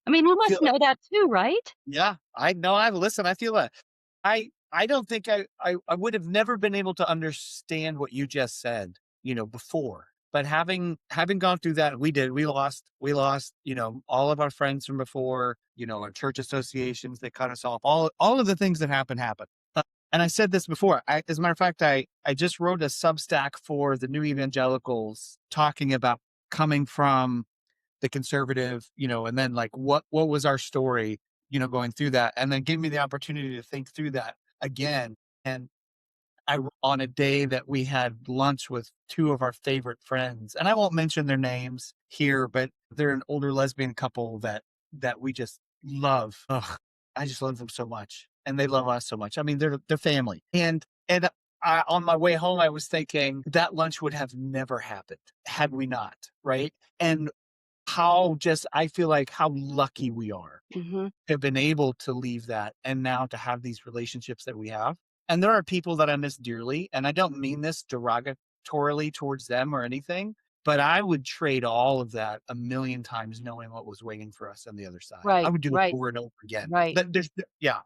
I mean, you must Feel know that too, right? Yeah, I know. I listen. I feel that. I don't think I would have never been able to understand what you just said, before. But having gone through that, we did. We lost, all of our friends from before, our church associations that cut us off. All of the things that happened. And I said this before. As a matter of fact, I just wrote a Substack for the New Evangelicals talking about coming from the conservative, and then like what was our story, going through that, and then give me the opportunity to think through that again. And on a day that we had lunch with two of our favorite friends, and I won't mention their names here, but they're an older lesbian couple that we just love. Ugh, I just love them so much, and they love us so much. I mean, they're family. And on my way home, I was thinking that lunch would have never happened had we not, right? And how just I feel like how lucky we are Hmm. to have been able to leave that and now to have these relationships that we have. And there are people that I miss dearly, and I don't mean this derogatorily towards them or anything, but I would trade all of that a million times knowing what was waiting for us on the other side. I Right, would do it right, over and over again. right. But there's yeah,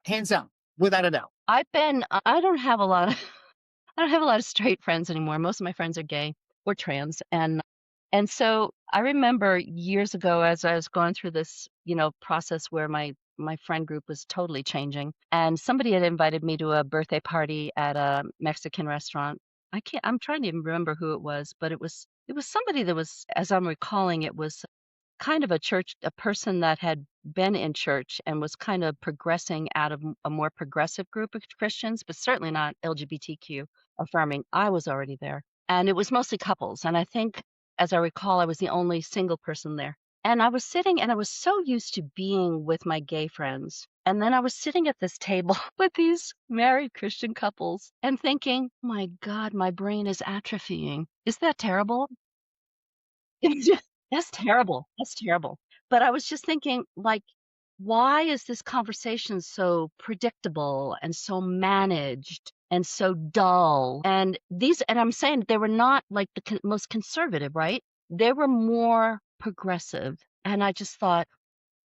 hands down, without a doubt. I don't have a lot of I don't have a lot of straight friends anymore. Most of my friends are gay or trans, and so I remember years ago as I was going through this, process where my friend group was totally changing, and somebody had invited me to a birthday party at a Mexican restaurant. I'm trying to even remember who it was, but it was somebody that was, as I'm recalling, it was kind of a person that had been in church and was kind of progressing out of a more progressive group of Christians, but certainly not LGBTQ affirming. I was already there. And it was mostly couples. And I think, as I recall, I was the only single person there. And I was sitting and I was so used to being with my gay friends. And then I was sitting at this table with these married Christian couples and thinking, my God, my brain is atrophying. Is that terrible? It's just that's terrible, that's terrible. But I was just thinking, like, why is this conversation so predictable and so managed and so dull? And I'm saying they were not like the most conservative, right? They were more progressive. And I just thought,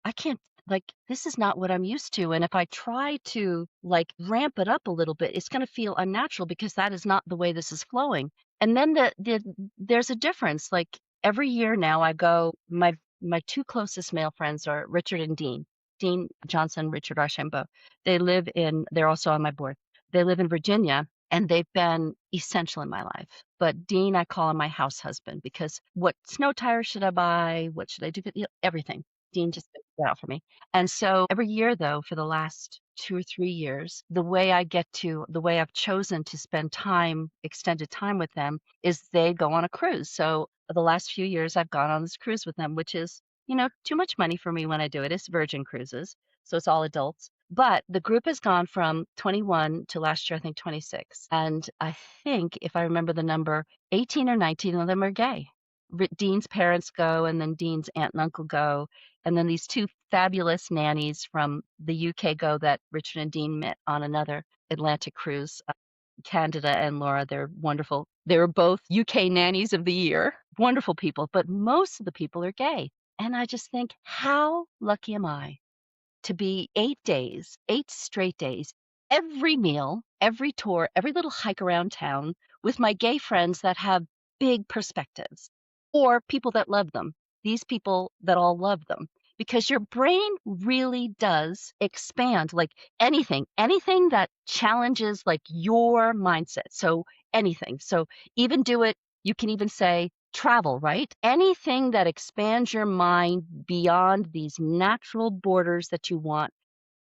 I can't like, this is not what I'm used to, and if I try to, like, ramp it up a little bit, it's gonna feel unnatural because that is not the way this is flowing. And then there's a difference, like, every year now I go my 2 closest male friends are Richard and Dean. Dean Johnson, Richard Archambault. They're also on my board. They live in Virginia, and they've been essential in my life. But Dean, I call him my house husband because what snow tires should I buy? What should I do? Everything. Dean just figured it out for me. And so every year, though, for the last 2 or 3 years, the way I've chosen to spend time, extended time with them, is they go on a cruise. So the last few years, I've gone on this cruise with them, which is, too much money for me when I do it. It's Virgin Cruises, so it's all adults. But the group has gone from 21 to last year, I think 26. And I think, if I remember the number, 18 or 19 of them are gay. Dean's parents go, and then Dean's aunt and uncle go, and then these two fabulous nannies from the UK go that Richard and Dean met on another Atlantic cruise. Candida and Laura, they're wonderful. They were both UK nannies of the year. Wonderful people, but most of the people are gay. And I just think, how lucky am I to be 8 days, 8 straight days, every meal, every tour, every little hike around town with my gay friends that have big perspectives or people that love them, these people that all love them. Because your brain really does expand, like anything that challenges like your mindset. So anything. So even do it, you can even say travel, right? Anything that expands your mind beyond these natural borders that you want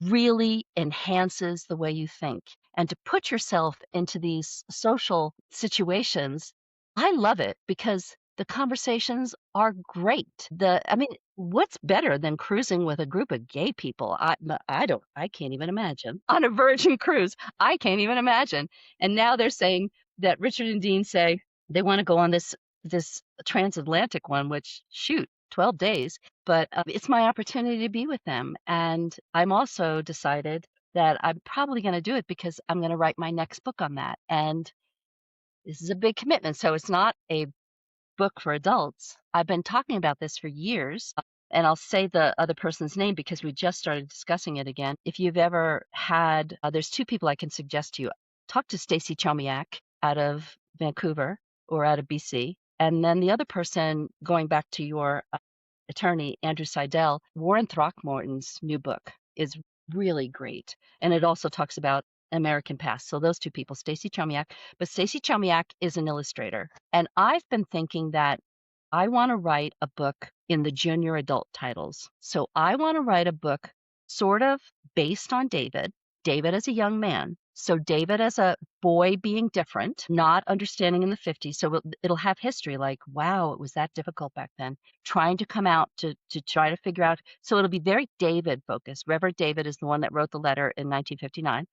really enhances the way you think. And to put yourself into these social situations, I love it because the conversations are great. I mean, what's better than cruising with a group of gay people? I can't even imagine. On a Virgin cruise, I can't even imagine. And now they're saying that Richard and Dean say they want to go on this transatlantic one, which shoot, 12 days, but it's my opportunity to be with them. And I'm also decided that I'm probably going to do it because I'm going to write my next book on that. And this is a big commitment. So it's not a book for adults. I've been talking about this for years. And I'll say the other person's name because we just started discussing it again. If you've ever had, there's two people I can suggest to you. Talk to Stacy Chomiak out of Vancouver or out of BC. And then the other person, going back to your attorney, Andrew Seidel, Warren Throckmorton's new book is really great. And it also talks about American past. So those two people, Stacy Chomiak. But Stacy Chomiak is an illustrator. And I've been thinking that I want to write a book in the junior adult titles. So I want to write a book sort of based on David as a young man. So David as a boy being different, not understanding in the 50s. So it'll have history like, wow, it was that difficult back then. Trying to come out to try to figure out. So it'll be very David focused. Reverend David is the one that wrote the letter in 1959.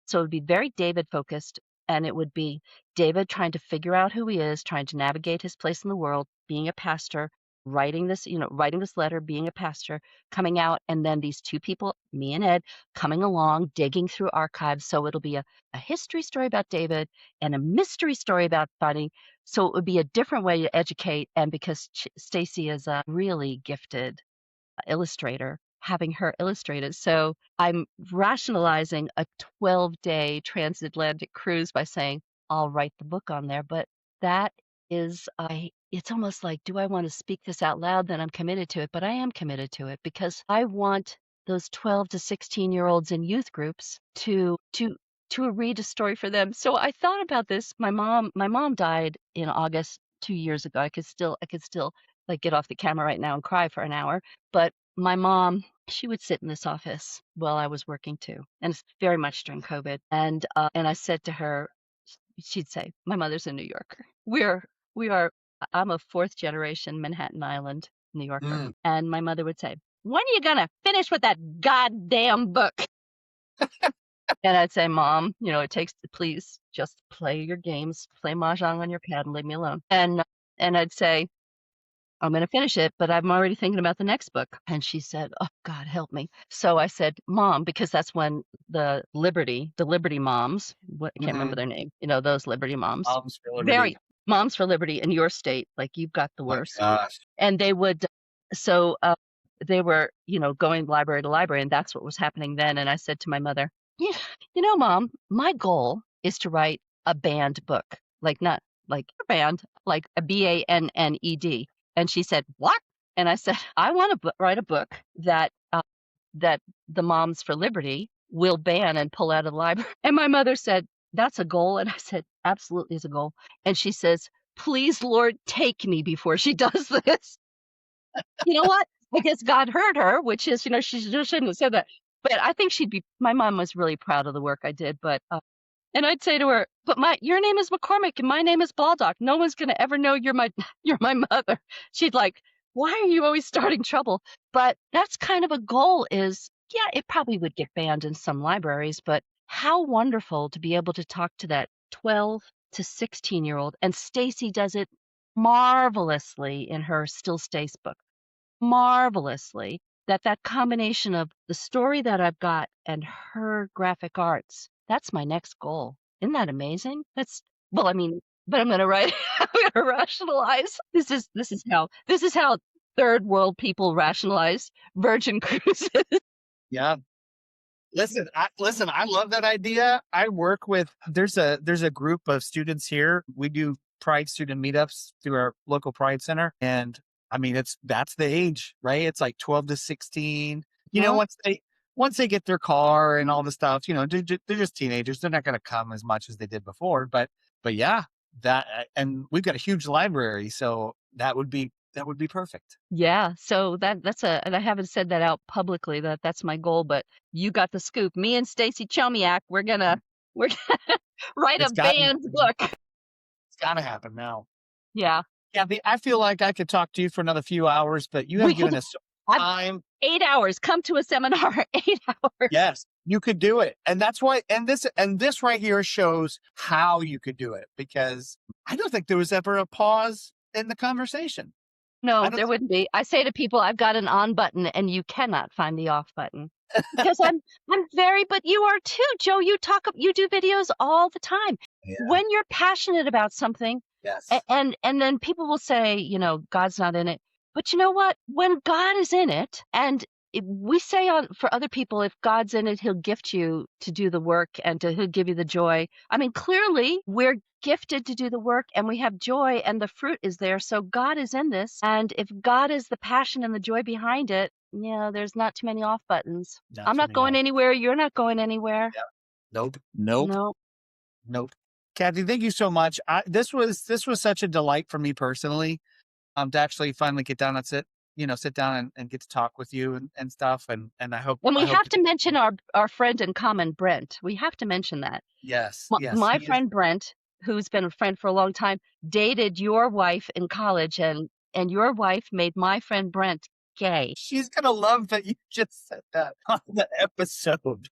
So it would be very David focused. And it would be David trying to figure out who he is, trying to navigate his place in the world, being a pastor, writing this letter, being a pastor, coming out, and then these two people, me and Ed, coming along, digging through archives. So it'll be a history story about David and a mystery story about Bunny. So it would be a different way to educate. And because Stacy is a really gifted illustrator, having her illustrate it. So I'm rationalizing a 12-day transatlantic cruise by saying, I'll write the book on there. But that is, it's almost like, do I want to speak this out loud? Then I'm committed to it, but I am committed to it because I want those 12 to 16-year-olds in youth groups to read a story for them. So I thought about this. My mom died in August 2 years ago. I could still like get off the camera right now and cry for an hour. But my mom, she would sit in this office while I was working too, and it's very much during COVID. And I said to her, she'd say, "My mother's a New Yorker. We are. I'm a fourth generation Manhattan Island New Yorker." Mm. And my mother would say, "When are you gonna finish with that goddamn book?" And I'd say, "Mom, it takes please just play your games, play mahjong on your pad and leave me alone." And I'd say, "I'm gonna finish it, but I'm already thinking about the next book." And she said, "Oh, God, help me." So I said, "Mom," because that's when the Liberty moms, I can't remember Hmm. their name, those Liberty moms, Moms for Liberty. very Moms for Liberty in your state, like you've got the My worst. gosh. And they would, so they were, going library to library, and that's what was happening then. And I said to my mother, "Yeah, Mom, my goal is to write a banned book, like not like a band, like a BANNED." And she said, "What?" And I said, "I want to write a book that the Moms for Liberty will ban and pull out of the library." And my mother said, "That's a goal." And I said, "Absolutely is a goal." And she says, "Please, Lord, take me before she does this." You know what? I guess God heard her, which is, she just shouldn't have said that. But I think my mom was really proud of the work I did. But and I'd say to her, "But your name is McCormick and my name is Baldock. No one's gonna ever know you're my you're my mother." She'd like, "Why are you always starting trouble?" But that's kind of a goal is, yeah, it probably would get banned in some libraries, but how wonderful to be able to talk to that 12 to 16-year-old. And Stacy does it marvelously in her Still Stace book. Marvelously. That combination of the story that I've got and her graphic arts, that's my next goal. Isn't that amazing? Well, I mean, but I'm gonna write I'm gonna rationalize. This is how third world people rationalize Virgin Cruises. Yeah. Listen, I love that idea. I work with there's a group of students here. We do Pride student meetups through our local Pride Center. And I mean that's the age, right? It's like 12 to 16. Huh? Once they get their car and all the stuff, they're just teenagers. They're not gonna come as much as they did before. But yeah, and we've got a huge library, so that would be perfect. Yeah, so and I haven't said that out publicly that that's my goal, but you got the scoop. Me and Stacy Chomiak, we're gonna write a It's gotten banned book. it's gotta happen now. Yeah. Kathy, I feel like I could talk to you for another few hours, but you We have could given us so much I've time. 8 hours. Come to a seminar, 8 hours. Yes, you could do it. And that's why and this right here shows how you could do it, because I don't think there was ever a pause in the conversation. I No, don't there wouldn't be. I say to people, "I've got an on button and you cannot find the off button." Because I'm very but you are too, Joe. You do videos all the time. Yeah. When you're passionate about something, Yes. and then people will say, God's not in it. But you know what? When God is in it, and we say for other people, if God's in it, He'll gift you to do the work and He'll give you the joy. I mean, clearly we're gifted to do the work and we have joy and the fruit is there. So God is in this. And if God is the passion and the joy behind it, there's not too many off buttons. Not I'm too not many going hours. anywhere. You're not going anywhere. Yeah. Nope. Nope. No. Nope. Kathy, thank you so much. This was such a delight for me personally, to actually finally get down and sit down and get to talk with you and stuff. And I hope And I we hope have to mention our friend in common, Brent. We have to mention that. yes, My yes, my he is. friend Brent, who's been a friend for a long time, dated your wife in college, and your wife made my friend Brent gay. She's gonna love that you just said that on the episode.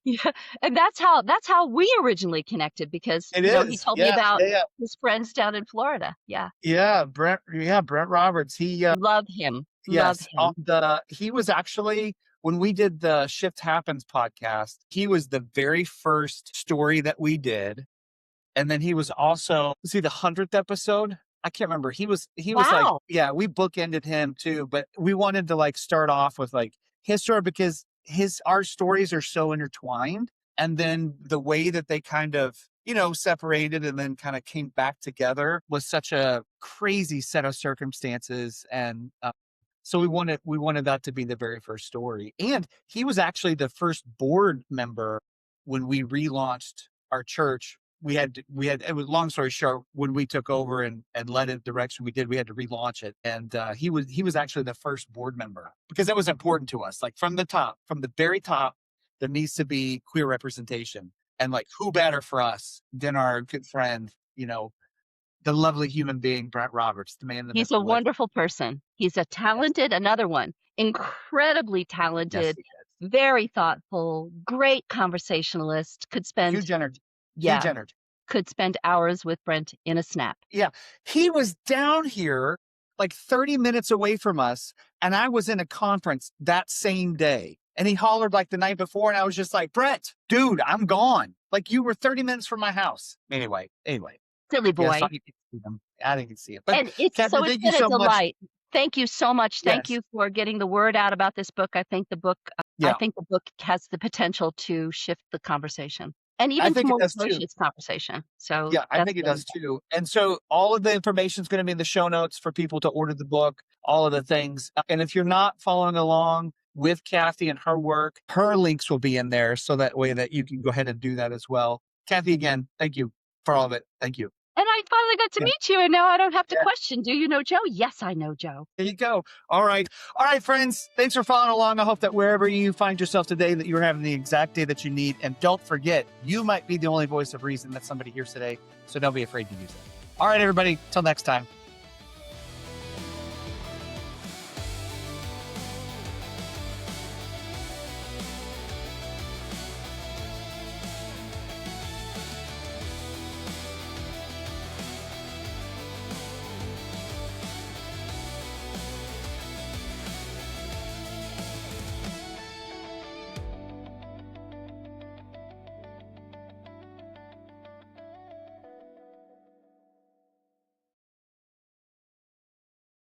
Yeah, and that's how we originally connected because, It he is. told me Yeah, about yeah, yeah. his friends down in Florida. Yeah. Brent Roberts. Love him. Love Yes, him. he was actually when we did the Shift Happens podcast, he was the very first story that we did. And then he was also, was he the 100th episode? I can't remember. He was like, Wow. yeah, we bookended him too, but we wanted to like start off with like his story because our stories are so intertwined. And then the way that they kind of separated and then kind of came back together was such a crazy set of circumstances. And so we wanted that to be the very first story. And he was actually the first board member when we relaunched our church. It was, long story short, when we took over and led it the direction we did, we had to relaunch it. And he was actually the first board member, because that was important to us. Like from the very top, there needs to be queer representation. And like, who better for us than our good friend, the lovely human being, Brett Roberts, the man in the He's middle a with. wonderful person. He's a Yes, talented, another one, incredibly yes, talented, he is. very thoughtful, great conversationalist, Huge energy, huge yeah, energy. could spend hours with Brent in a snap. Yeah. He was down here like 30 minutes away from us, and I was in a conference that same day. And he hollered like the night before, and I was just like, Brett, dude, I'm gone. Like, you were 30 minutes from my house. Anyway. Silly Yes, I boy. didn't see them. I didn't see it. But And it's Catherine, it's thank you been a so much. delight. Thank you so much. Thank Yes. you for getting the word out about this book. I Yeah. think the book has the potential to shift the conversation and I even to think it more does too. gracious conversation. So Yeah, I that's think it really does too. And so all of the information is going to be in the show notes for people to order the book, all of the things. And if you're not following along with Kathy and her work, her links will be in there. So that way that you can go ahead and do that as well. Kathy, again, thank you for all of it. Thank you. And I finally got to Yeah. meet you, and now I don't have to Yeah. question, do you know Joe? Yes, I know Joe. There you go. All right. All right, friends. Thanks for following along. I hope that wherever you find yourself today, that you're having the exact day that you need. And don't forget, you might be the only voice of reason that somebody hears today. So don't be afraid to use it. All right, everybody. Till next time.